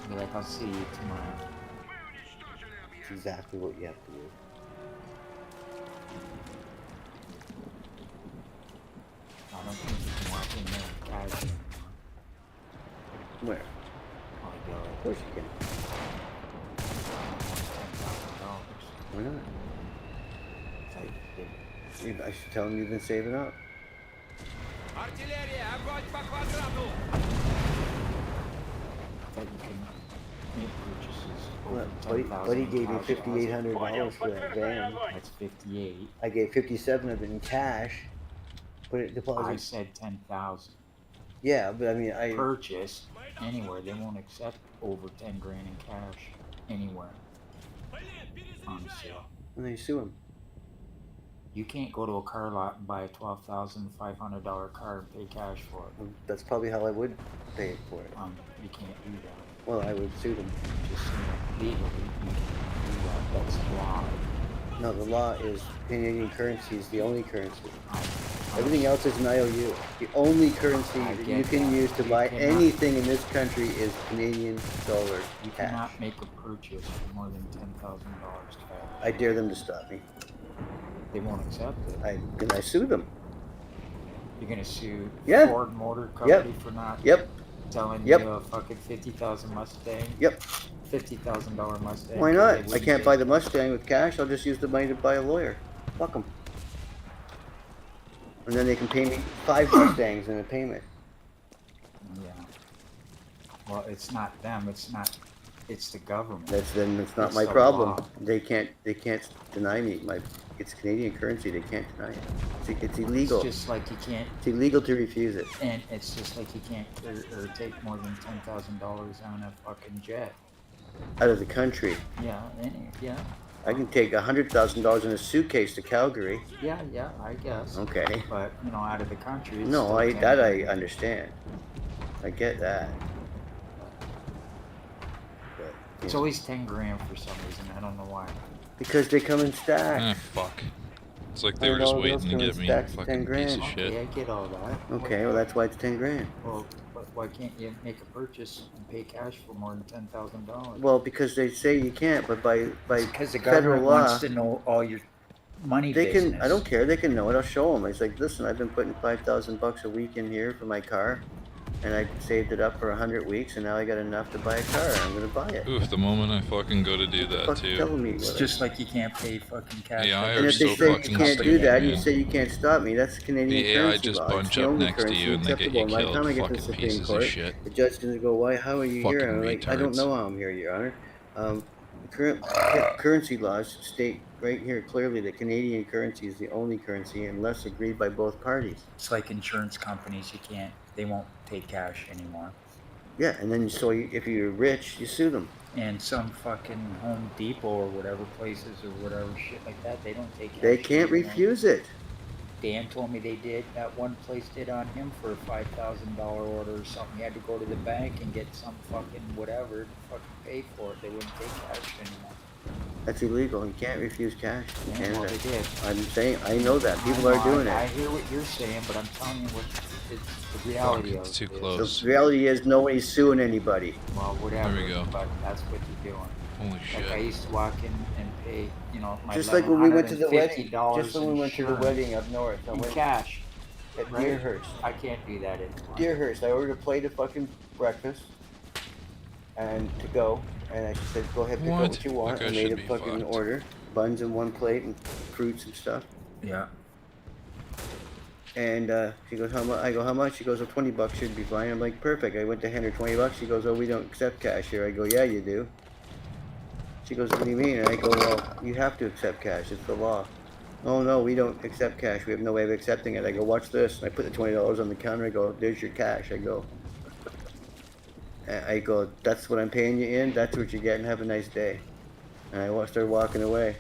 Be like, I'll see you tomorrow. It's exactly what you have to do. I don't think you can walk in there and cash anymore. Where? Oh, I go. Of course you can. $10,000. Why not? Like, I should tell them you've been saving up. Артиллерия, огонь по квадрату! that you can make purchases over What? Buddy gave me $5,800 for that van. That's 58. I gave 57 of it in cash. Put it I deposit. said 10,000. Yeah, but I mean, I Purchase anywhere. They won't accept over 10 grand in cash anywhere on sale. and they sue him. You can't go to a car lot and buy a $12,500 car and pay cash for it. That's probably how I would pay for it. You can't do that. Well, I would sue them. Just legally, you can't do that. That's law. No, the law is Canadian currency is the only currency. I- Everything else is an IOU. The only currency I that get you can that. use to You buy cannot- anything in this country is Canadian dollar You cash. cannot make a purchase for more than $10,000 cash. I dare them to stop me. They won't accept it. I sue them. You're gonna sue Yeah. Ford Motor Company for not Yep. telling Yep. you a fucking 50,000 Mustang? Yep. $50,000 Mustang. Why 'cause not? they I wouldn't can't take buy it. the Mustang with cash. I'll just use the money to buy a lawyer. Fuck them. And then they can pay me 5 Mustangs in a payment. Yeah. Well, it's not them. It's the government. That's not It's my the problem. law. They can't deny me. It's Canadian currency. They can't deny it. It's illegal. It's just like you can't, It's illegal to refuse it. and it's just like you can't or take more than $10,000 on a fucking jet. Out of the country. Yeah. Yeah. I can take $100,000 in a suitcase to Calgary. Yeah. I guess. Okay. But out of the country. It's No, still I 10. understand. I get that. But, It's always 10 grand for some reason. I don't know why. because they come in stacks. Ah, fuck. It's like they I were know, just those waiting to come in get me, stacks of fucking 10 piece of grand. shit. Okay, I get all that. Okay, well that's why it's 10 grand. Well, but why can't you make a purchase and pay cash for more than $10,000? Well, because they say you can't, but by Because the federal government law, wants to know all your money they business. can. I don't care. They can know it. I'll show them. It's like, listen, I've been putting $5,000 a week in here for my car, and I saved it up for 100 weeks, and now I got enough to buy a car. I'm gonna buy it. Oof, the moment I fucking go to do that Fuck, too. telling me It's what just like you can't pay fucking cash. AI and are if they so say you fucking can't do stupid, that, you man. say you can't stop me. That's Canadian The AI currency just law. bunch It's the up only next to currency you and they get acceptable. you By the killed, time I get to the fucking Supreme pieces of Court, shit. the judge doesn't go, "Why? How are you Fucking here?" I'm like, "I don't retards. know how I'm here, Your Honor." The current currency laws state right here clearly that Canadian currency is the only currency unless agreed by both parties. It's like insurance companies. They won't take cash anymore. Yeah, and then if you're rich, you sue them. And some fucking Home Depot or whatever places or whatever shit like that, they don't take cash. They can't anymore. refuse it. Dan told me they did. That one place did on him for a $5,000 order or something. He had to go to the bank and get some fucking whatever to fucking pay for it. They wouldn't take cash anymore. That's illegal. You can't refuse cash in Yeah, Canada. well, they did. I'm saying, I know that. People I are know, doing I it. hear what you're saying, but I'm telling you what it's the reality Fuck, of it's it too is. close. The reality is nobody's suing anybody. Well, whatever. There we go. But that's what you're doing. Holy Like I shit. used to walk in and pay, my Just like when we went to the wedding. $1,150 Just when we went to the insurance wedding up north. I in went cash. at right? Deerhurst. I can't do that anymore. Deerhurst. I ordered a plate of fucking breakfast and to go. And I said, go ahead, pick up What? what you want. That I guy made should a be fucking fucked. order. Buns in one plate and fruits and stuff. Yeah. And she goes, how much? I go, how much? She goes, oh, $20 should be fine. I'm like, perfect. I went to hand her $20. She goes, oh, we don't accept cash here. I go, yeah, you do. She goes, what do you mean? And I go, well, you have to accept cash. It's the law. Oh, no, we don't accept cash. We have no way of accepting it. I go, watch this. And I put the $20 on the counter. I go, there's your cash. I go, that's what I'm paying you in. That's what you're getting. Have a nice day. And I started walking away.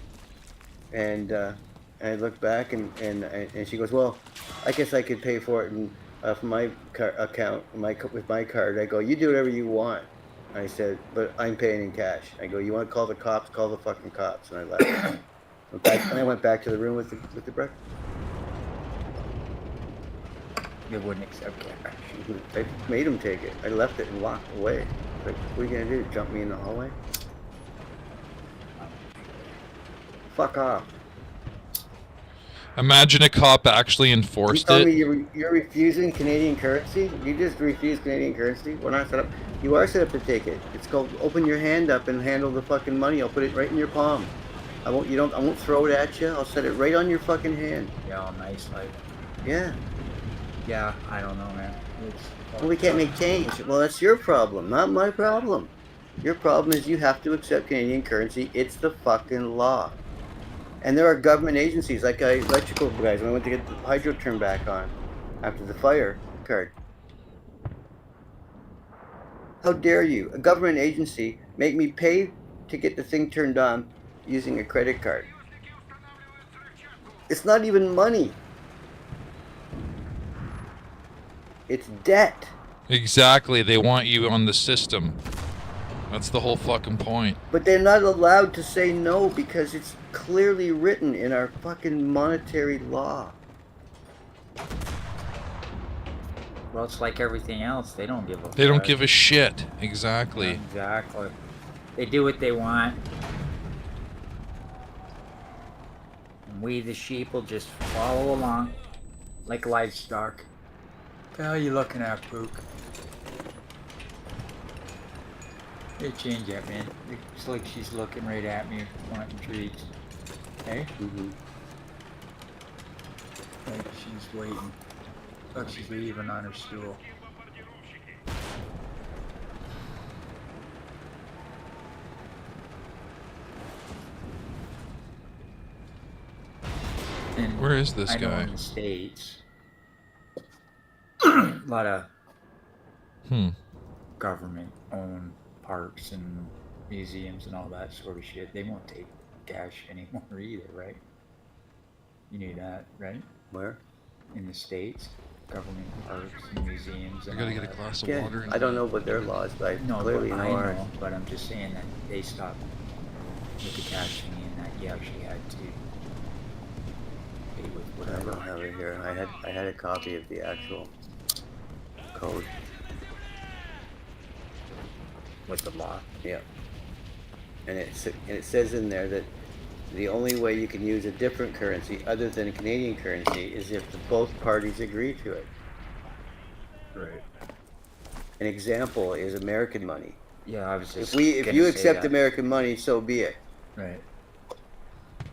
And I looked back and she goes, well, I guess I could pay for it from my account with my card. I go, you do whatever you want. I said, but I'm paying in cash. I go, you want to call the cops? Call the fucking cops. And I left. And I went back to the room with the breakfast. They wouldn't accept cash. I made him take it. I left it and walked away. Like, what are you gonna do? Jump me in the hallway? Fuck off. Imagine a cop actually You enforced tell me it. you're refusing Canadian currency? You just refuse Canadian currency? We're not set up. You are set up to take it. It's called open your hand up and handle the fucking money. I'll put it right in your palm. I won't throw it at you. I'll set it right on your fucking hand. Yeah, all nice like. Yeah. Yeah, I don't know, man. Well, we can't make change. Well, that's your problem, not my problem. Your problem is you have to accept Canadian currency. It's the fucking law. And there are government agencies, like electrical guys, when I went to get the hydro turned back on after the fire occurred. How dare you, a government agency, make me pay to get the thing turned on using a credit card? It's not even money. It's debt. Exactly. They want you on the system. That's the whole fucking point. But they're not allowed to say no because it's clearly written in our fucking monetary law. Well, it's like everything else. They don't give a They don't fuck. give a shit. Exactly. Exactly. They do what they want. And we, the sheep, will just follow along like livestock. What the hell are you looking at, Pook? Hey, change that, man. Looks like she's looking right at me, wanting treats. Hey? Mm-hmm. Like she's waiting. Look, she's leaving on her stool. And Where is this I know guy? in the States, a lot of government-owned parks and museums and all that sort of shit. They won't take cash anymore either, right? You knew that, right? Where? In the States, government parks and museums. I And gotta all get a that. glass of Yeah, water. I don't know what their laws, but I No, clearly but know I ours. know, but I'm just saying that they stopped with the cashing in, that you actually had to pay with I whatever. don't have it here. I had a copy of the actual code. With the law. Yeah. And it says in there that the only way you can use a different currency other than Canadian currency is if both parties agree to it. Right. An example is American money. Yeah, I was just. If you accept American money, so be it. Right.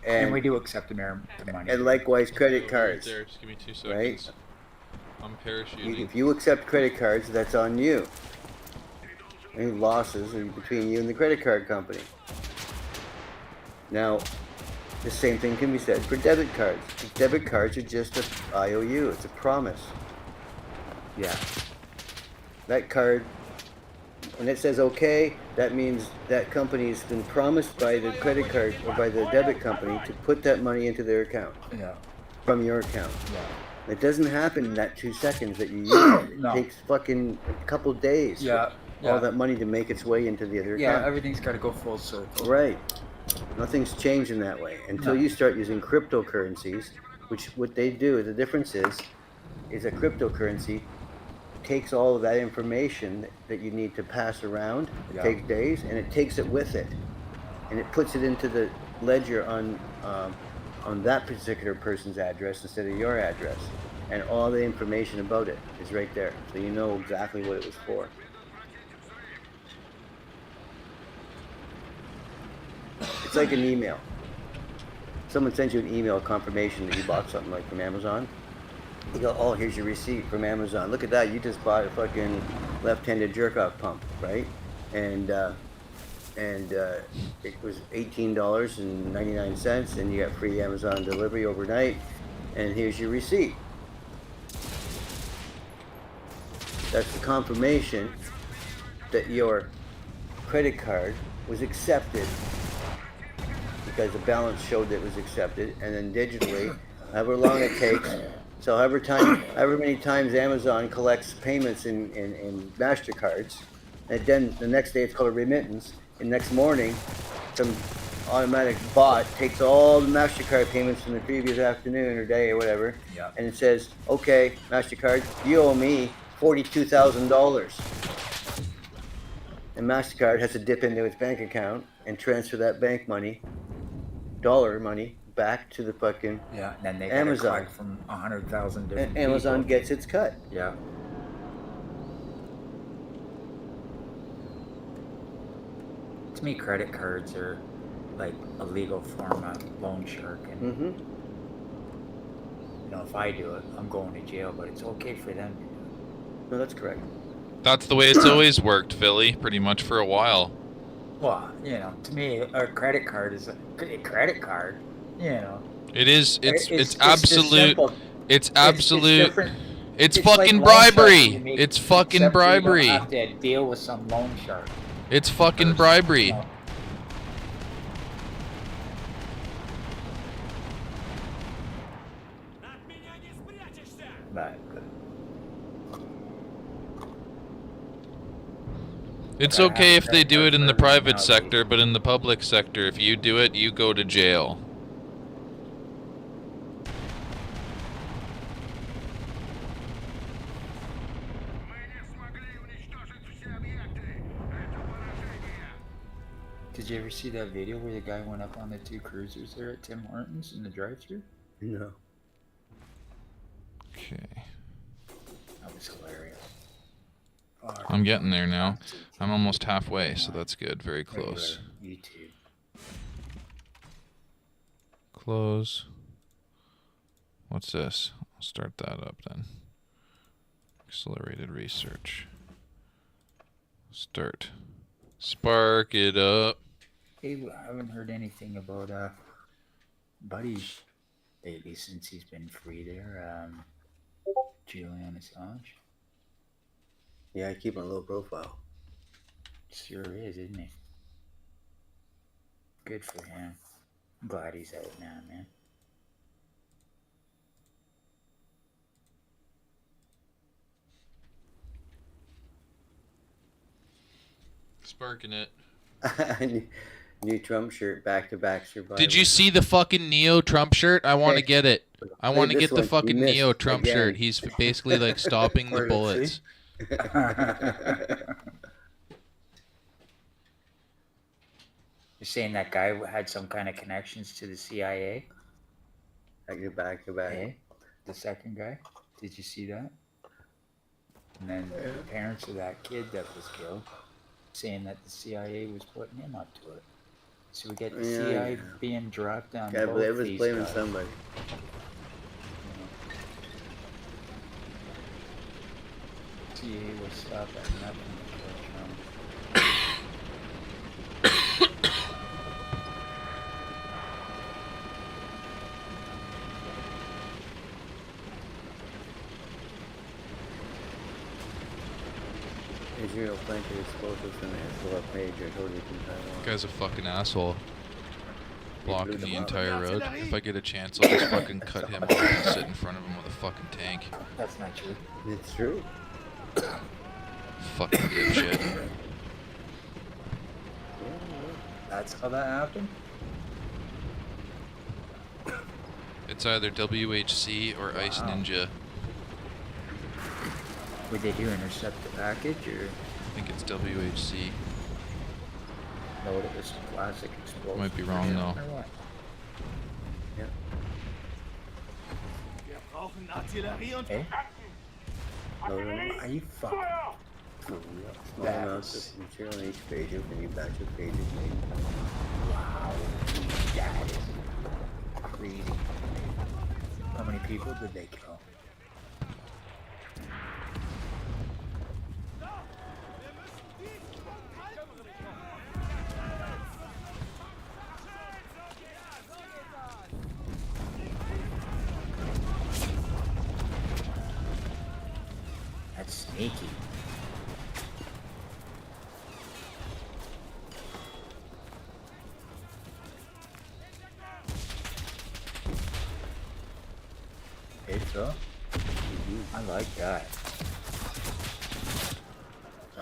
And we do accept American money. And likewise, credit Right cards. there. Just give me 2 seconds. Right? I'm parachuting. If you accept credit cards, that's on you. Any losses are between you and the credit card company. Now, the same thing can be said for debit cards. Debit cards are just an IOU. It's a promise. Yeah. That card, when it says okay, that means that company's been promised by the credit card or by the debit company to put that money into their account. Yeah. From your account. Yeah. It doesn't happen in that 2 seconds that you use it. No. It takes fucking a couple days. Yeah. For all that money to make its way into the other account. Yeah, everything's got to go full circle. Right. Nothing's changed in that way until you start using cryptocurrencies, which what they do, the difference is a cryptocurrency takes all of that information that you need to pass around. It takes days, and it takes it with it, and it puts it into the ledger on that particular person's address instead of your address, and all the information about it is right there, so you know exactly what it was for. It's like an email. Someone sends you an email confirmation that you bought something like from Amazon. You go, oh, here's your receipt from Amazon. Look at that, you just bought a fucking left-handed jerk-off pump, right? And it was $18.99, and you got free Amazon delivery overnight. And here's your receipt. That's the confirmation that your credit card was accepted, because the balance showed that it was accepted, and then digitally, however long it takes, so however many times Amazon collects payments in MasterCards, and then the next day it's called a remittance, and next morning, some automatic bot takes all the MasterCard payments from the previous afternoon or day or whatever, and it says, okay, MasterCard, you owe me $42,000. And MasterCard has to dip into its bank account and transfer that bank money, dollar money, back to the fucking and then they Amazon. collect from 100,000 different and Amazon people. gets its cut. Yeah. To me, credit cards are like a legal form of loan shark, and you know, if I do it, I'm going to jail. But it's okay for them to do it. No, that's correct. That's the way it's always worked, Philly, pretty much for a while. Well, you know, to me, a credit card is a credit card. You know, it is. It's just absolute. simple. It's absolute. It's It's fucking like loan bribery. sharking. It's fucking Except bribery. You don't have to deal with some loan shark. It's fucking bribery. No. But It's Gotta okay have if they credit do card it in the for everything private nowadays. sector, but in the public sector, if you do it, you go to jail. Did you ever see that video where the guy went up on the 2 cruisers there at Tim Hortons in the drive-thru? No. Okay. That was hilarious. I'm getting there now. I'm almost halfway, so that's good. Very close. YouTube. Close. What's this? I'll start that up then. Accelerated research. Start. Spark it up. Hey, I haven't heard anything about Buddy lately since he's been free there. Julian Assange. Yeah, I keep a low profile. Sure is, isn't he? Good for him. I'm glad he's out now, man. Sparking it. New Trump shirt, back-to-back survivor. Did you see the fucking Neo Trump shirt? I want to get it. I want to this get the one. fucking You missed Neo Trump again. shirt. He's basically like stopping the Where is he? bullets. You're saying that guy had some kind of connections to the CIA? Back-to-back. Eh? The second guy? Did you see that? And then the parents of that kid that was killed saying that the CIA was putting him up to it. So we get the Yeah, CIA yeah. being dropped down Yeah, both but it was these blaming guys. somebody. CIA will stop at nothing to kill Trump. Israel planted explosives in the Hezbollah page. I told you from Taiwan. Guy's a fucking asshole. Blocking them the up. entire road. If I get a chance, I'll just fucking cut him off and sit in front of him with a fucking tank. That's not true. It's true. Fucking dipshit. That's how that happened? It's either WHC or Ice Ninja. Would they do intercept the package or I think it's WHC. load it with some plastic explosive? Might be wrong, or though. what? Yeah. Wir brauchen Artillerie und Eh? No, no, no. Are you fucking for real? Small amounts of material on each page. Open batch of pages made. Wow. That is crazy. How many people did they kill? That's sneaky. Hey, Phil. I like that.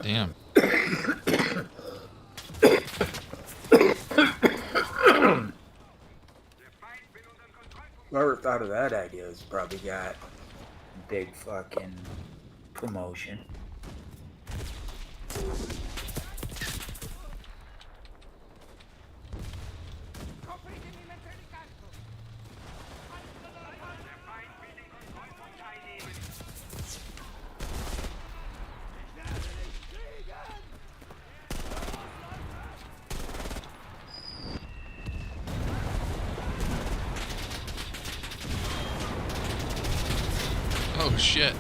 Damn. Whoever thought of that idea has probably got big fucking promotion. Oh shit.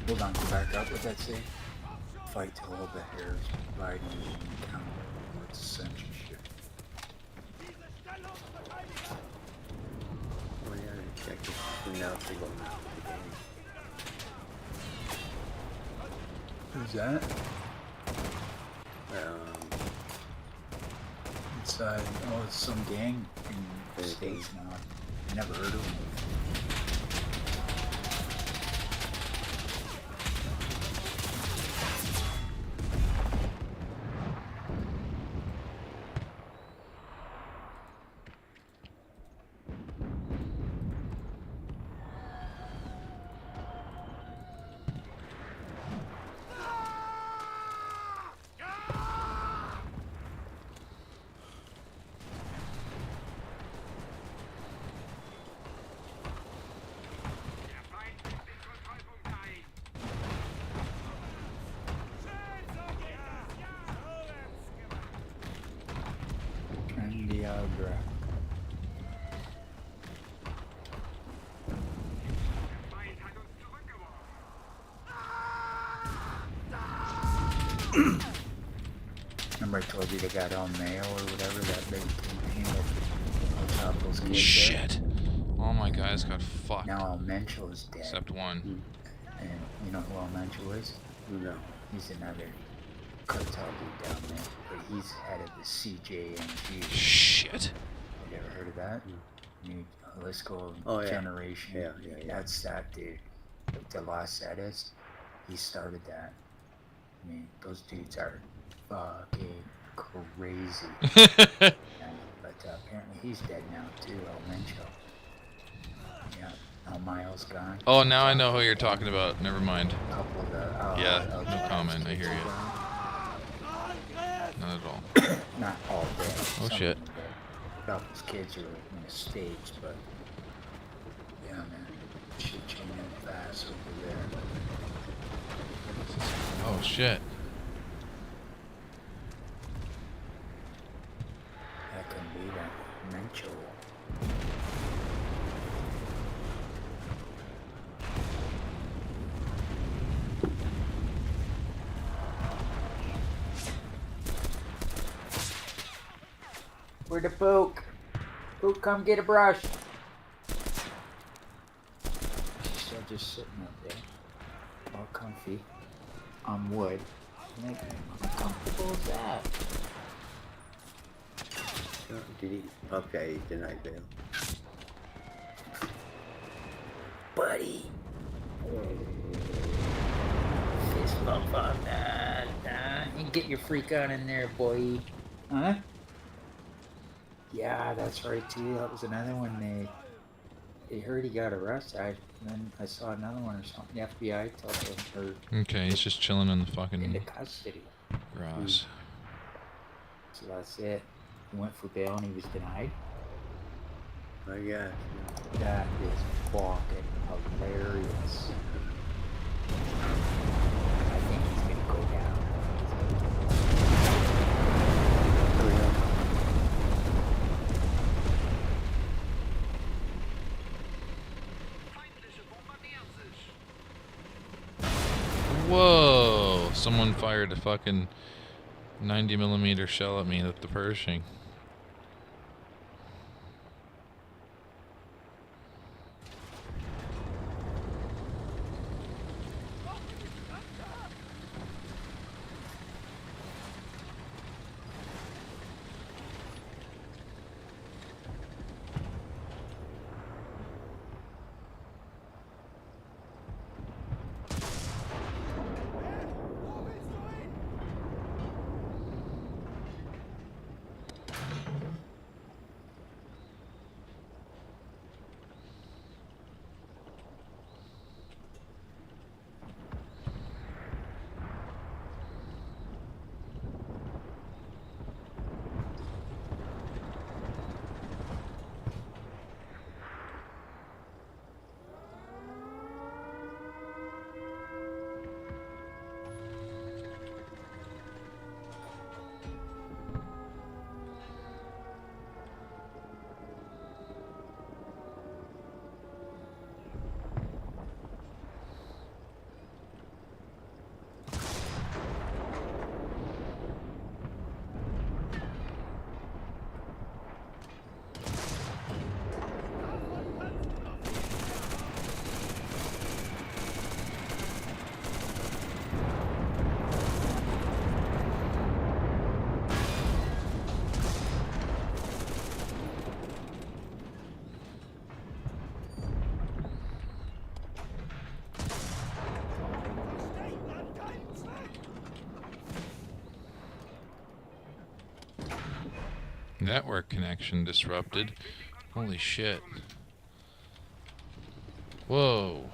Hold on, go back up. What'd that say? Fight till all the hairs riding in counter towards censorship. Oh yeah, check this. Now it's going out. Who's that? It's it's some gang in the States now. I never heard of them. Remember I told you they got on Mayo or whatever, that big campaign on top of those kids. Shit. All my guys got fucked. Now El Mencho is dead. Except one. And you know who El Mencho is? No. He's another cartel dude down there. But he's head of the CJNG. Shit. You ever heard of that? New Jalisco generation. Yeah. That's that dude. De Los Edes. He started that. I mean, those dudes are fucking crazy. But apparently he's dead now too, El Mencho. Yeah, now Miles gone. Oh, now I know who you're talking about. Never mind. A couple of the yeah, no comment. I hear you. Not at all. Not all dead. Oh shit. Couple's kids are in the States, but yeah, man, shit changing fast over there. Oh shit. That can be that Mencho. Where the Pook? Pook, come get a brush. She's still just sitting up there, all comfy, on wood. Like, how comfortable is that? Did he? Okay, he denied bail. Buddy. Fist bump on that. You get your freak on in there, boy. Huh? Yeah, that's right too. That was another one. They heard he got arrested. And then I saw another one or something. The FBI told him. Okay, he's just chilling in the fucking into custody. grass. So that's it. He went for bail and he was denied. Oh yeah. That is fucking hilarious. I think he's gonna go down. Oh yeah. Whoa! Someone fired a fucking 90mm shell at me at the Pershing. Network connection disrupted. Holy shit. Whoa.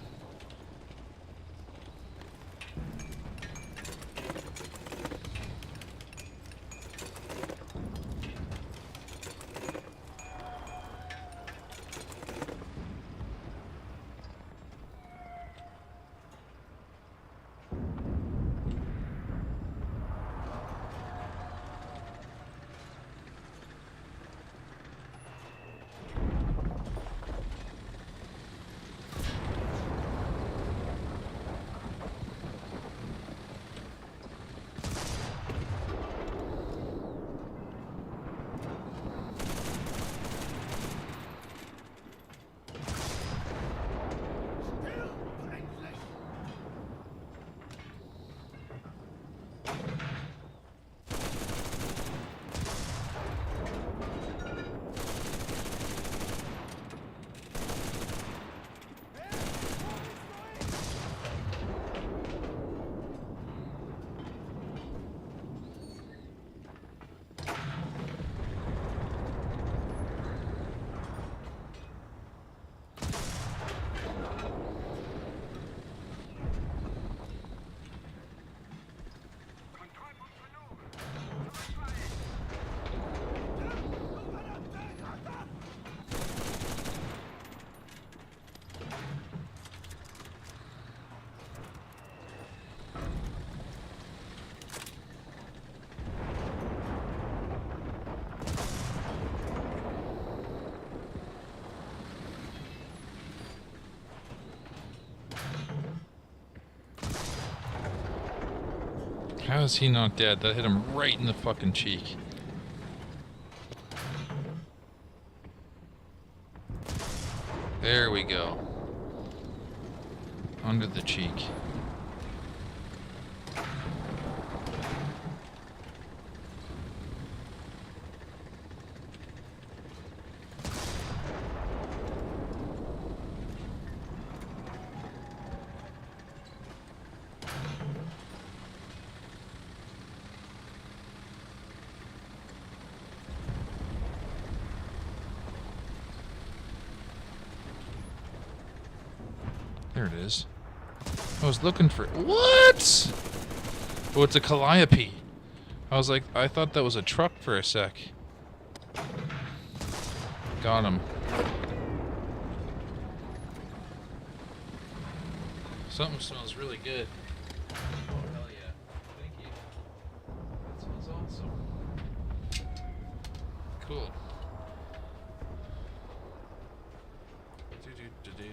How is he not dead? That hit him right in the fucking cheek. There we go. Under the cheek. There it is. I was looking for... What? Oh, it's a calliope. I was like, I thought that was a truck for a sec. Got him. Something smells really good. Oh, hell yeah. Thank you. That smells awesome. Cool. Do-do-do-do.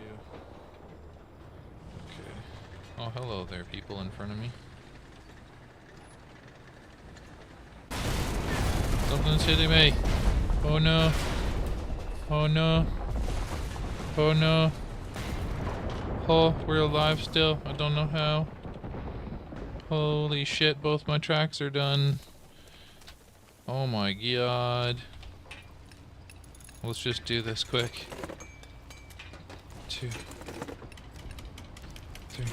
Okay. Oh, hello there, people in front of me. Something's hitting me. Oh no. Oh no. Oh no. Oh, we're alive still. I don't know how. Holy shit, both my tracks are done. Oh my god. Let's just do this quick. 2, 3,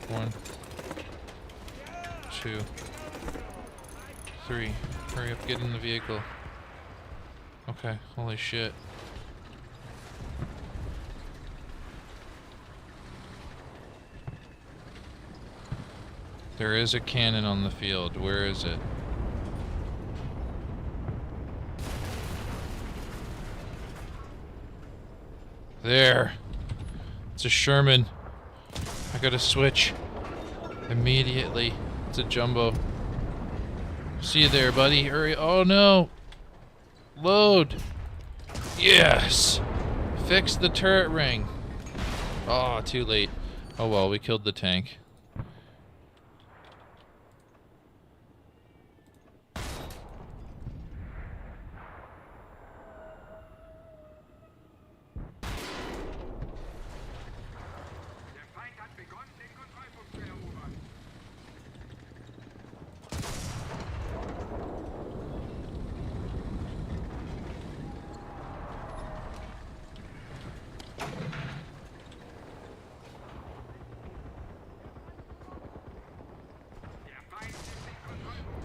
1, 2, 3. Hurry up, get in the vehicle. Okay, holy shit. There is a cannon on the field. Where is it? There. It's a Sherman. I gotta switch. Immediately. It's a jumbo. See you there, buddy. Hurry. Oh no. Load. Yes. Fix the turret ring. Oh, too late. Oh well, we killed the tank.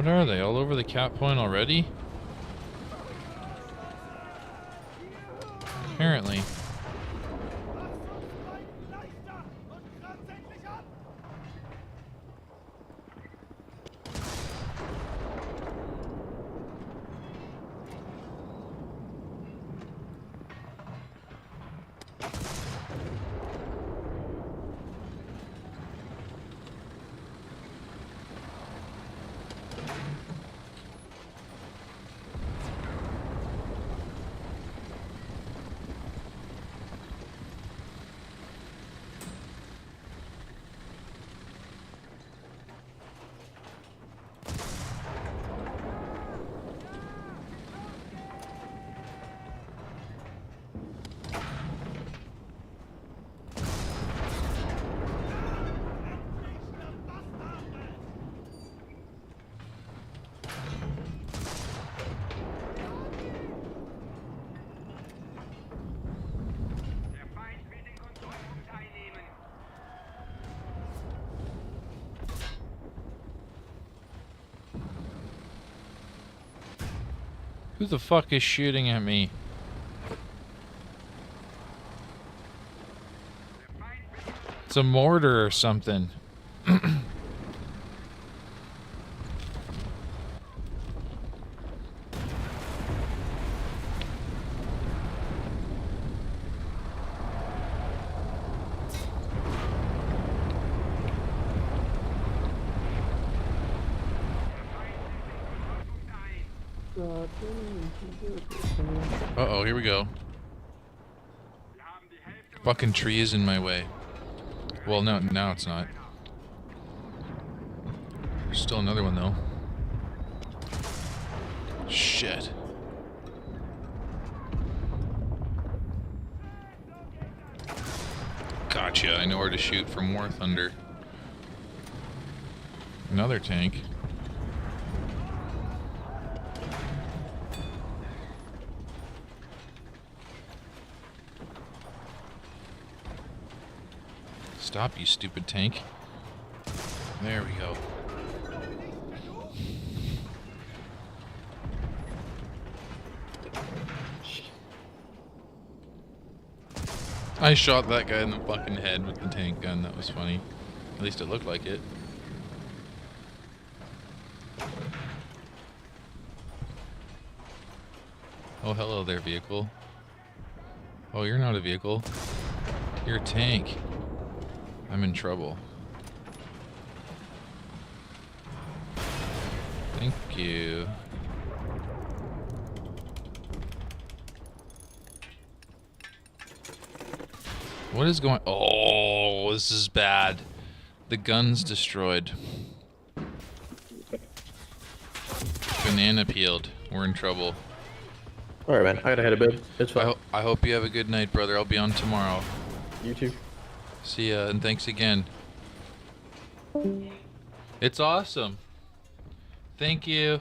are they? All over the cap point already? Apparently. Who the fuck is shooting at me? It's a mortar or something. Uh-oh, here we go. Fucking tree is in my way. Well, no, now it's not. There's still another one, though. Shit. Gotcha, I know where to shoot from War Thunder. Another tank. Stop, you stupid tank. There we go. I shot that guy in the fucking head with the tank gun. That was funny. At least it looked like it. Oh, hello there, vehicle. Oh, you're not a vehicle. You're a tank. I'm in trouble. Thank you. What is going... Oh, this is bad. The gun's destroyed. Banana peeled. We're in trouble. Alright, man. I gotta head to bed. It's fine. I hope you have a good night, brother. I'll be on tomorrow. You too. See ya, and thanks again. It's awesome. Thank you.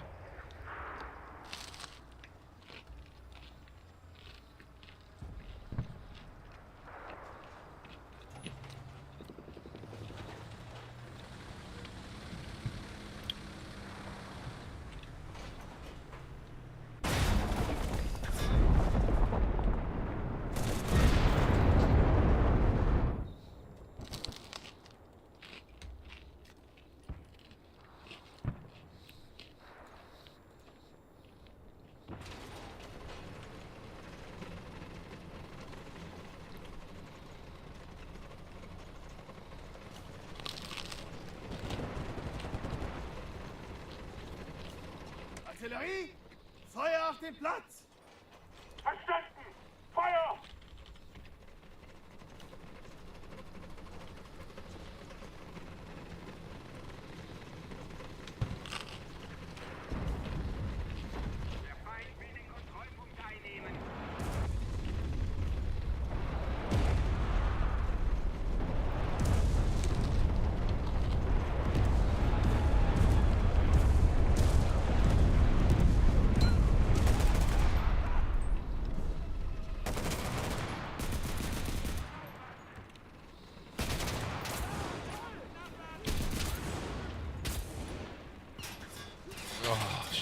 Artillerie! Feuer auf den Platz! Verstanden! Feuer! Der Feind will den Kontrollpunkt einnehmen.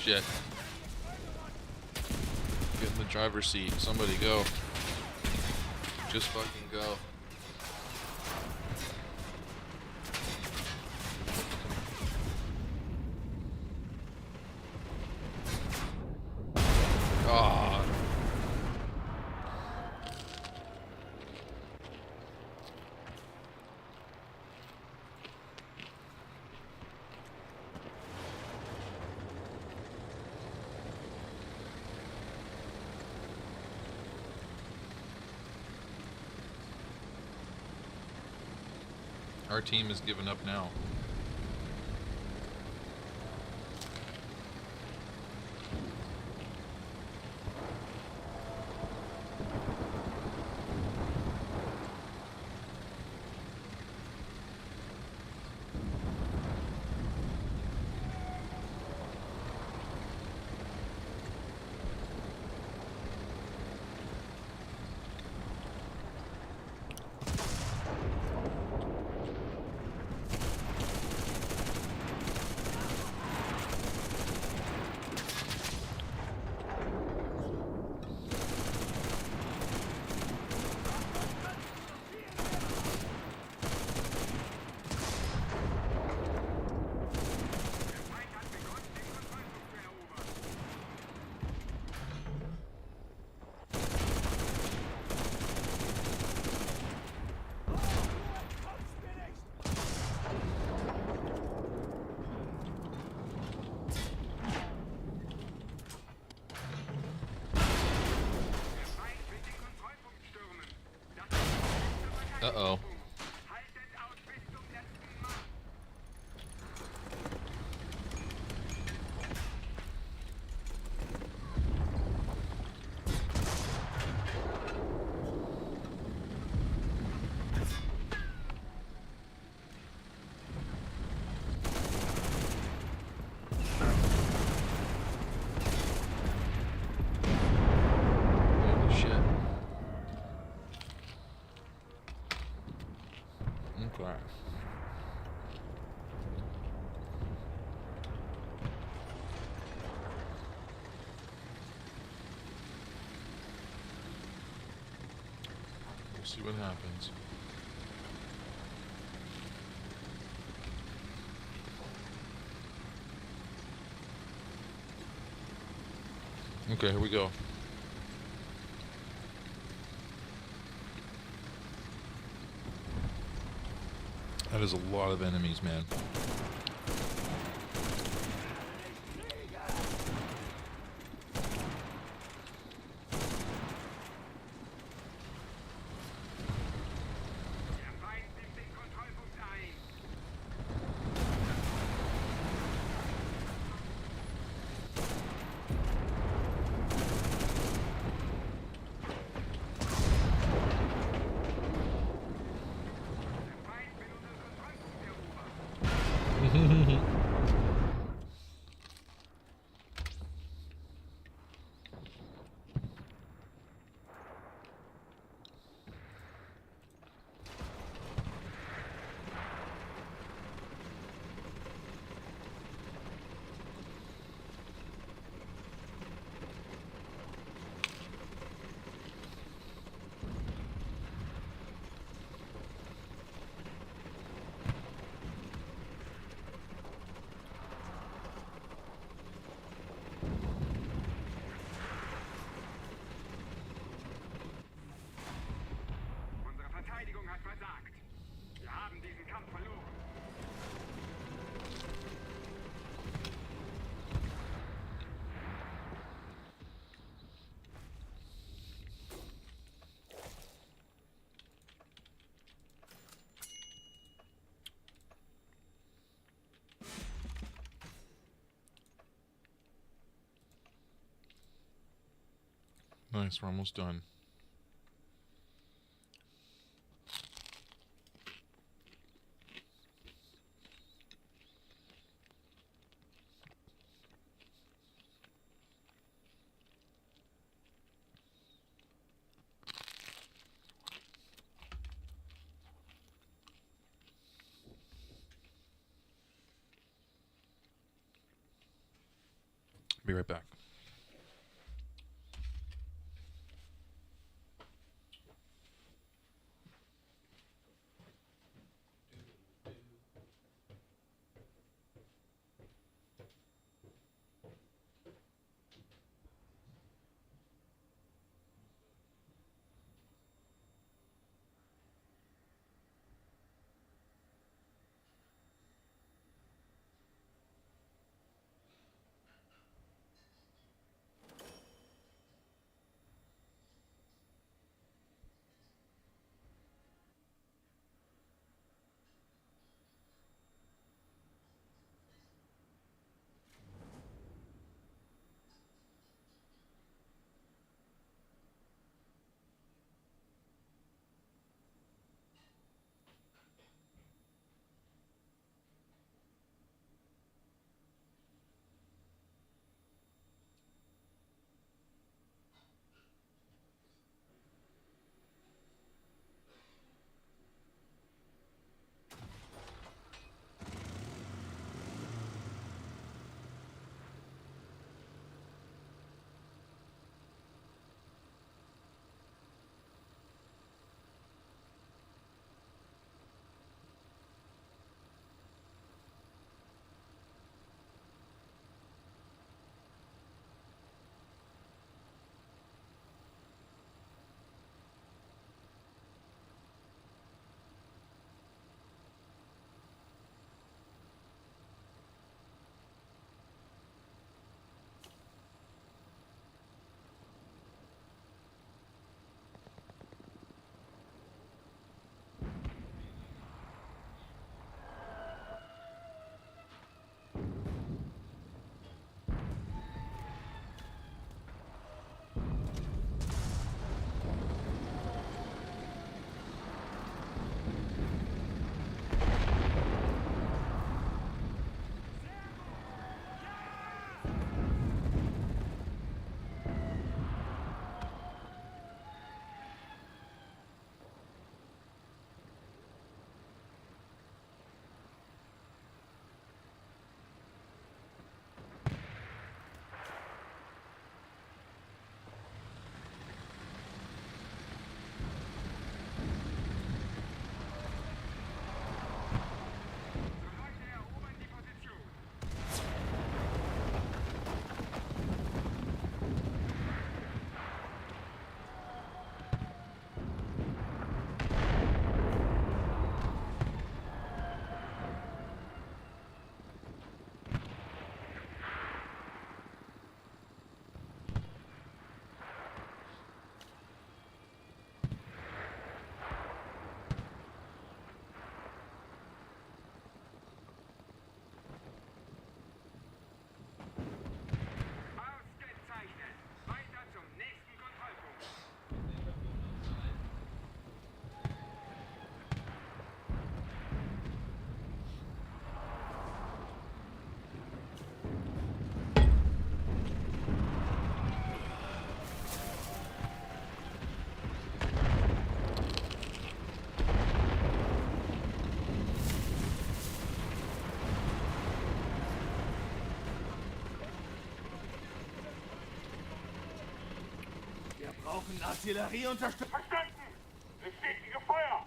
shit. Get in the driver's seat. Somebody go. Just fucking go. Ah. Our team has given up now. Uh-oh. Holy shit. Okay. We'll see what happens. Okay, here we go. That is a lot of enemies, man. Der Feind nimmt den Kontrollpunkt ein. Der Feind will unseren Kontrollpunkt erobern. Unsere Verteidigung hat versagt. Wir haben diesen Kampf verloren. Nice, we're almost done. Be right back. Leute erobern die Position. Ausgezeichnet. Weiter zum nächsten Kontrollpunkt. Wir brauchen Artillerieunterstützung. Verstanden. Bestätige Feuer.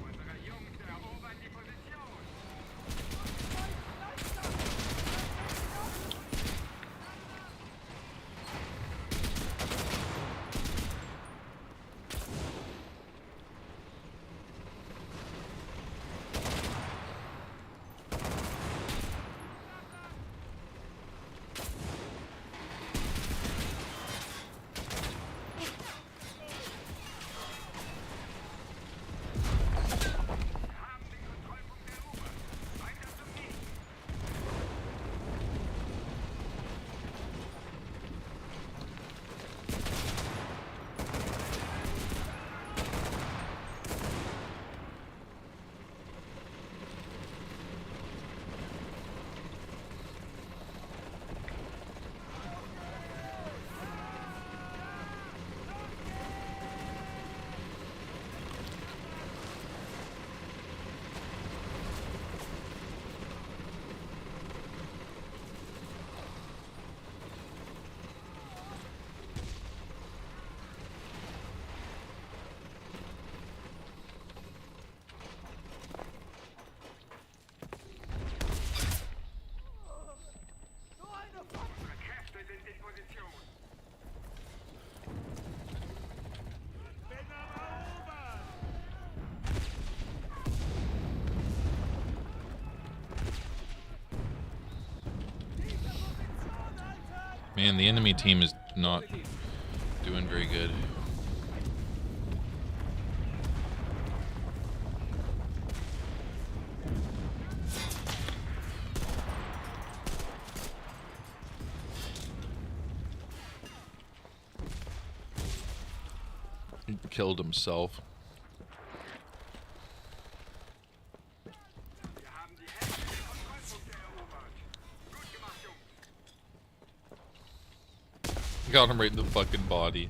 Unsere Jungs erobern die Position. Man, the enemy team is not doing very good. He killed himself. Wir haben die Hälfte der Kontrollpunkte erobert. Gut gemacht, Jungs. Got him right in the fucking body.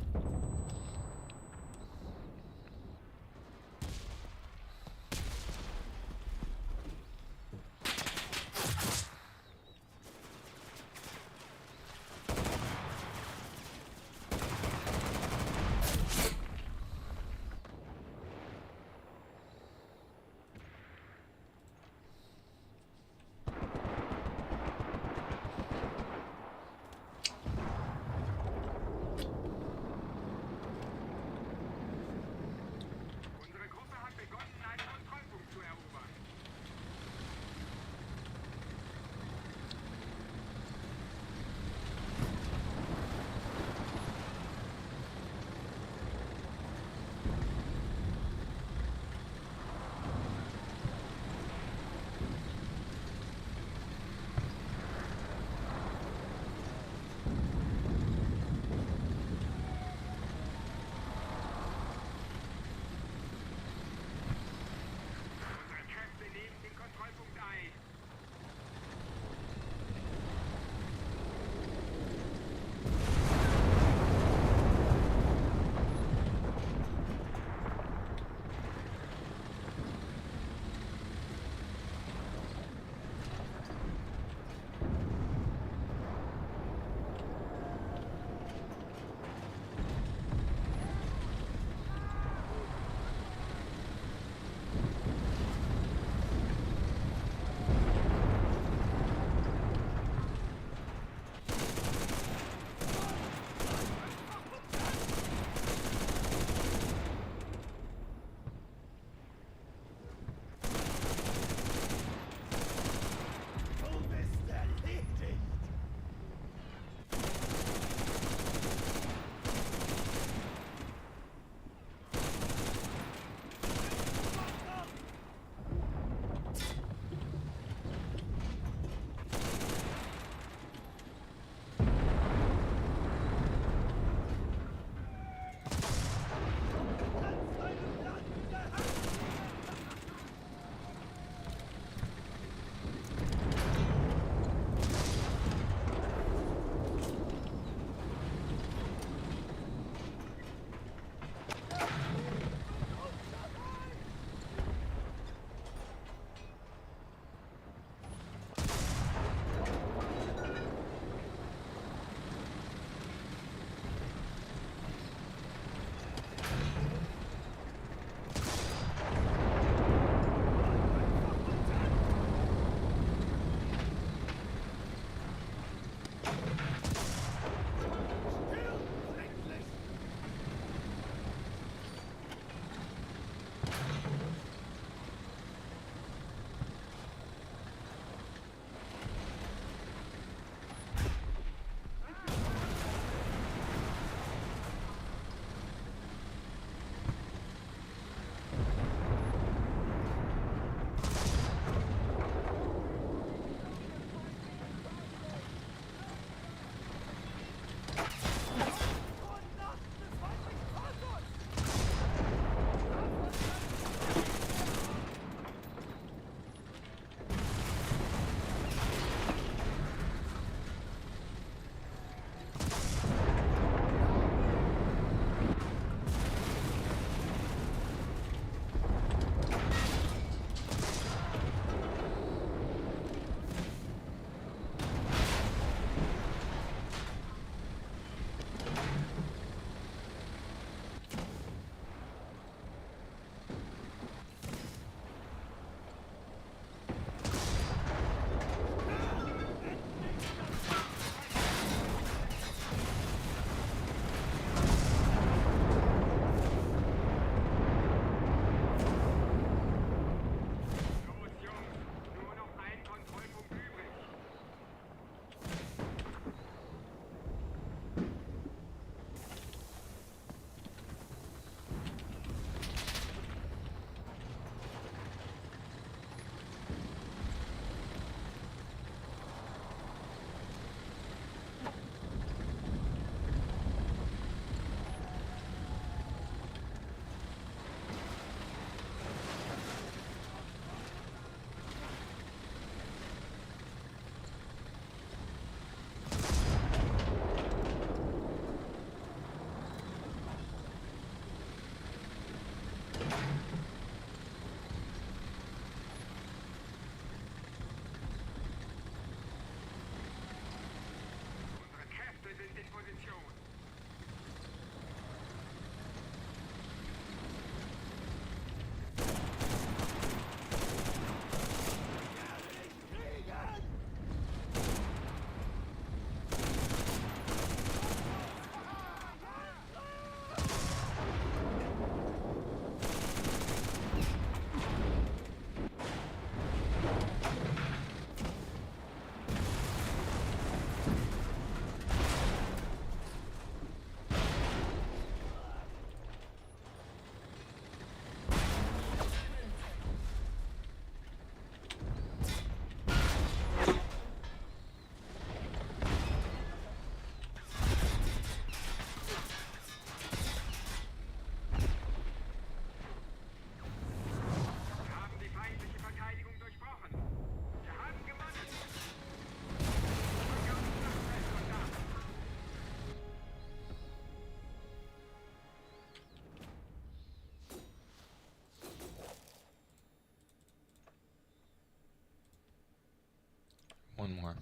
one more.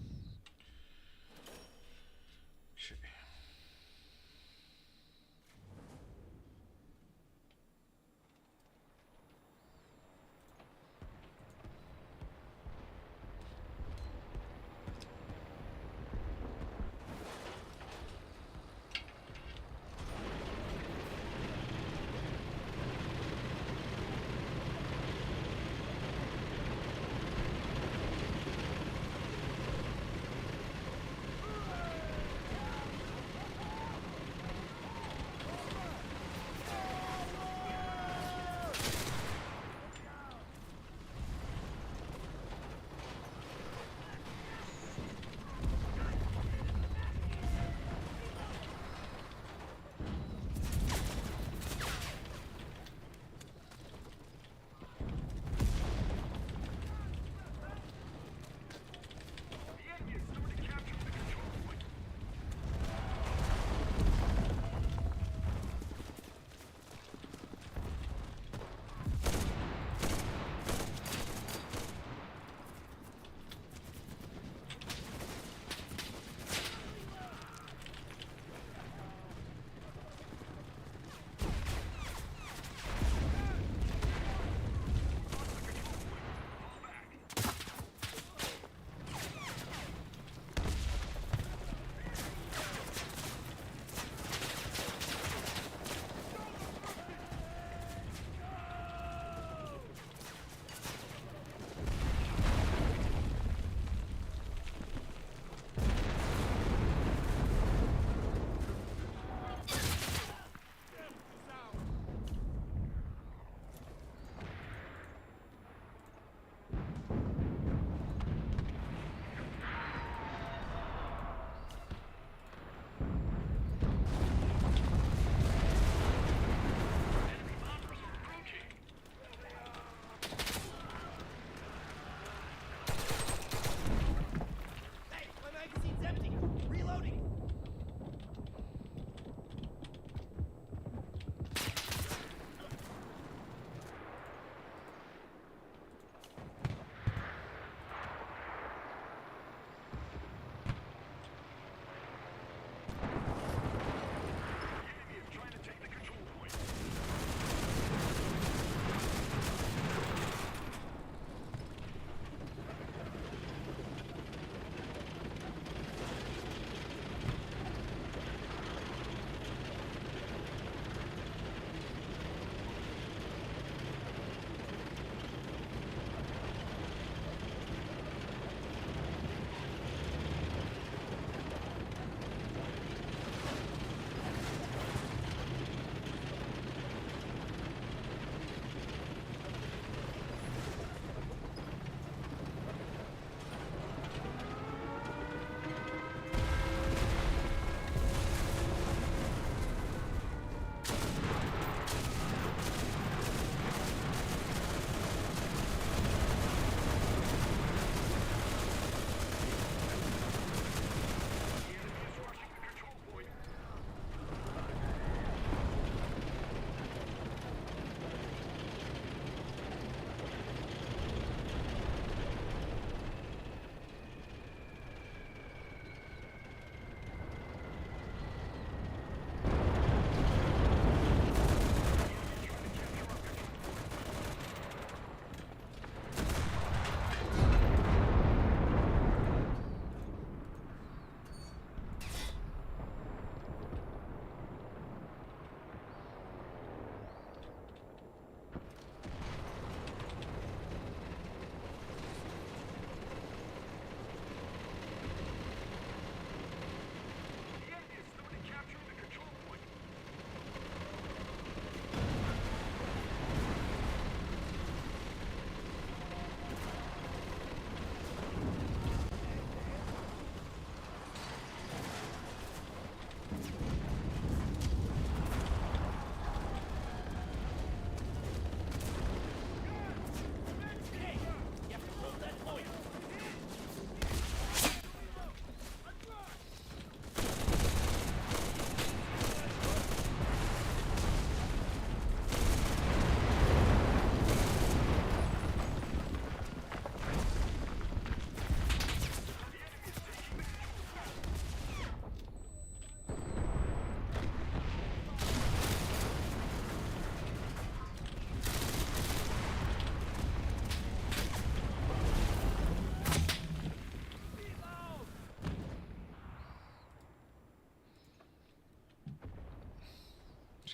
Okay.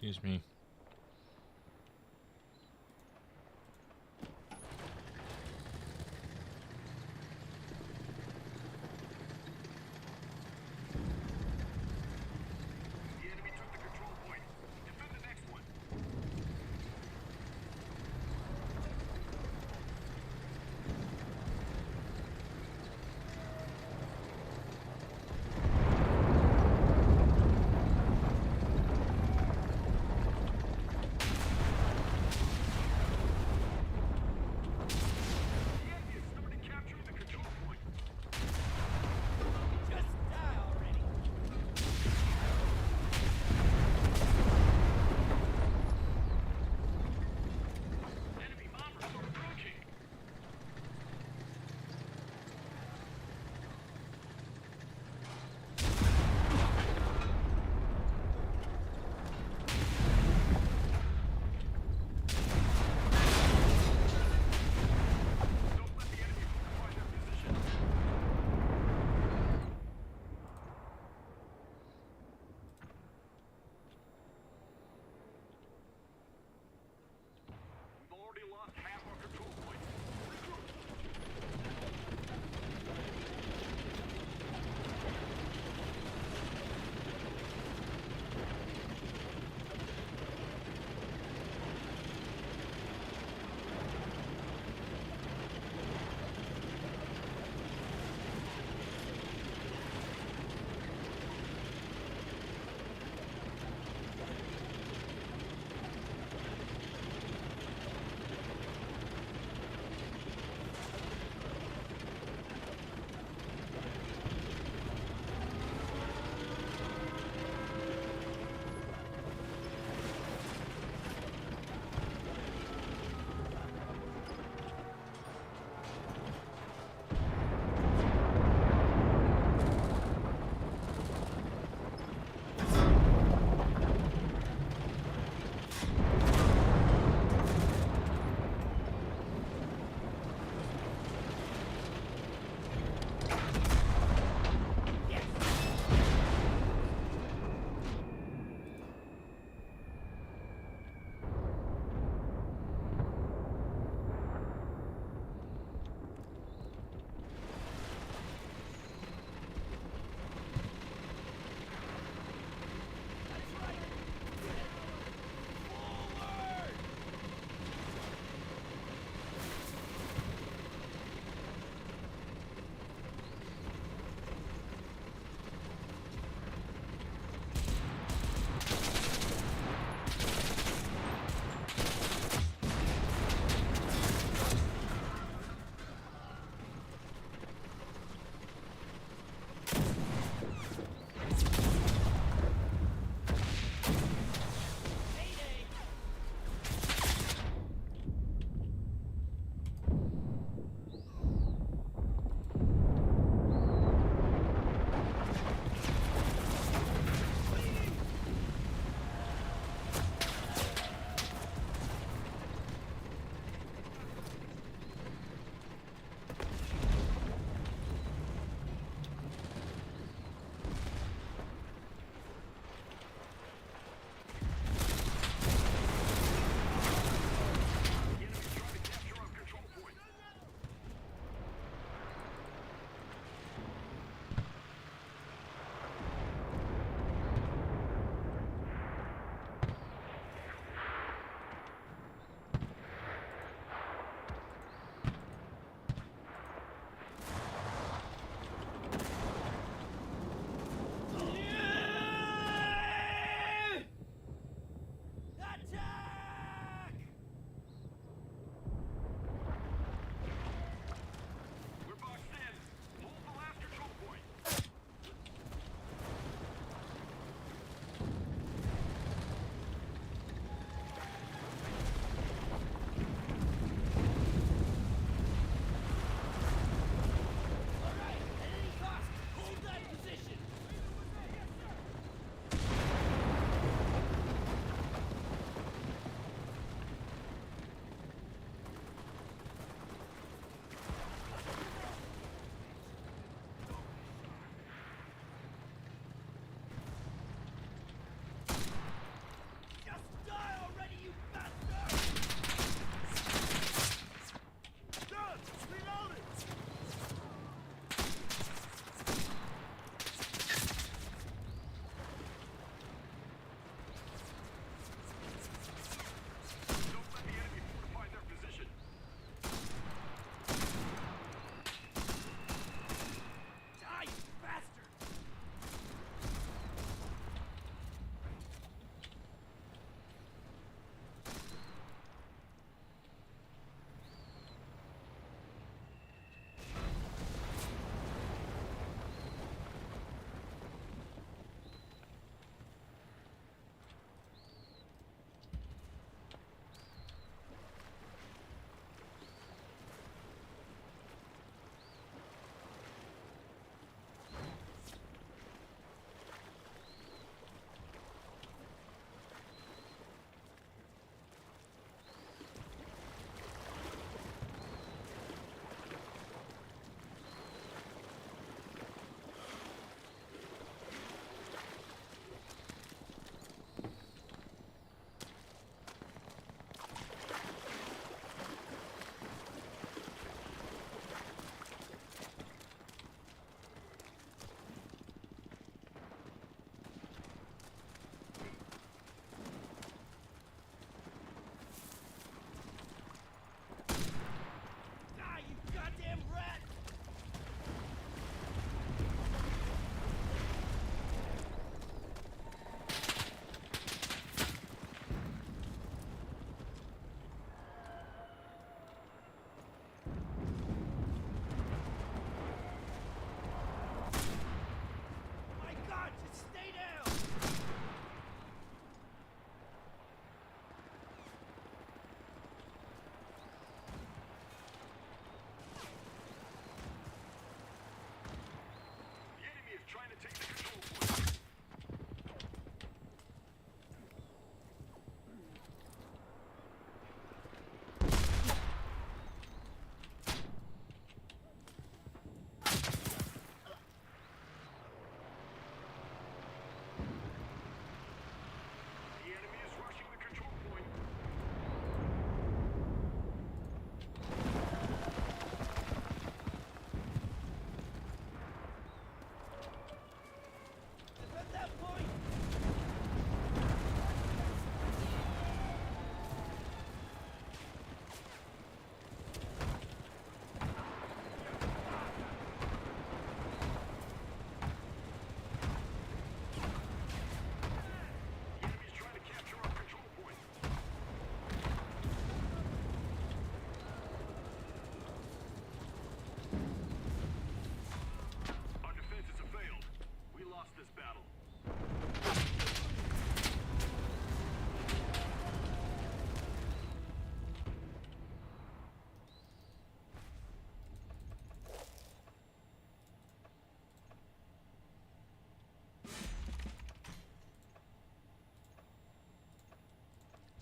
Excuse me. The enemy took the control point. Defend the next one.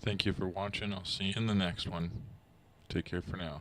Thank you for watching. I'll see you in the next one. Take care for now.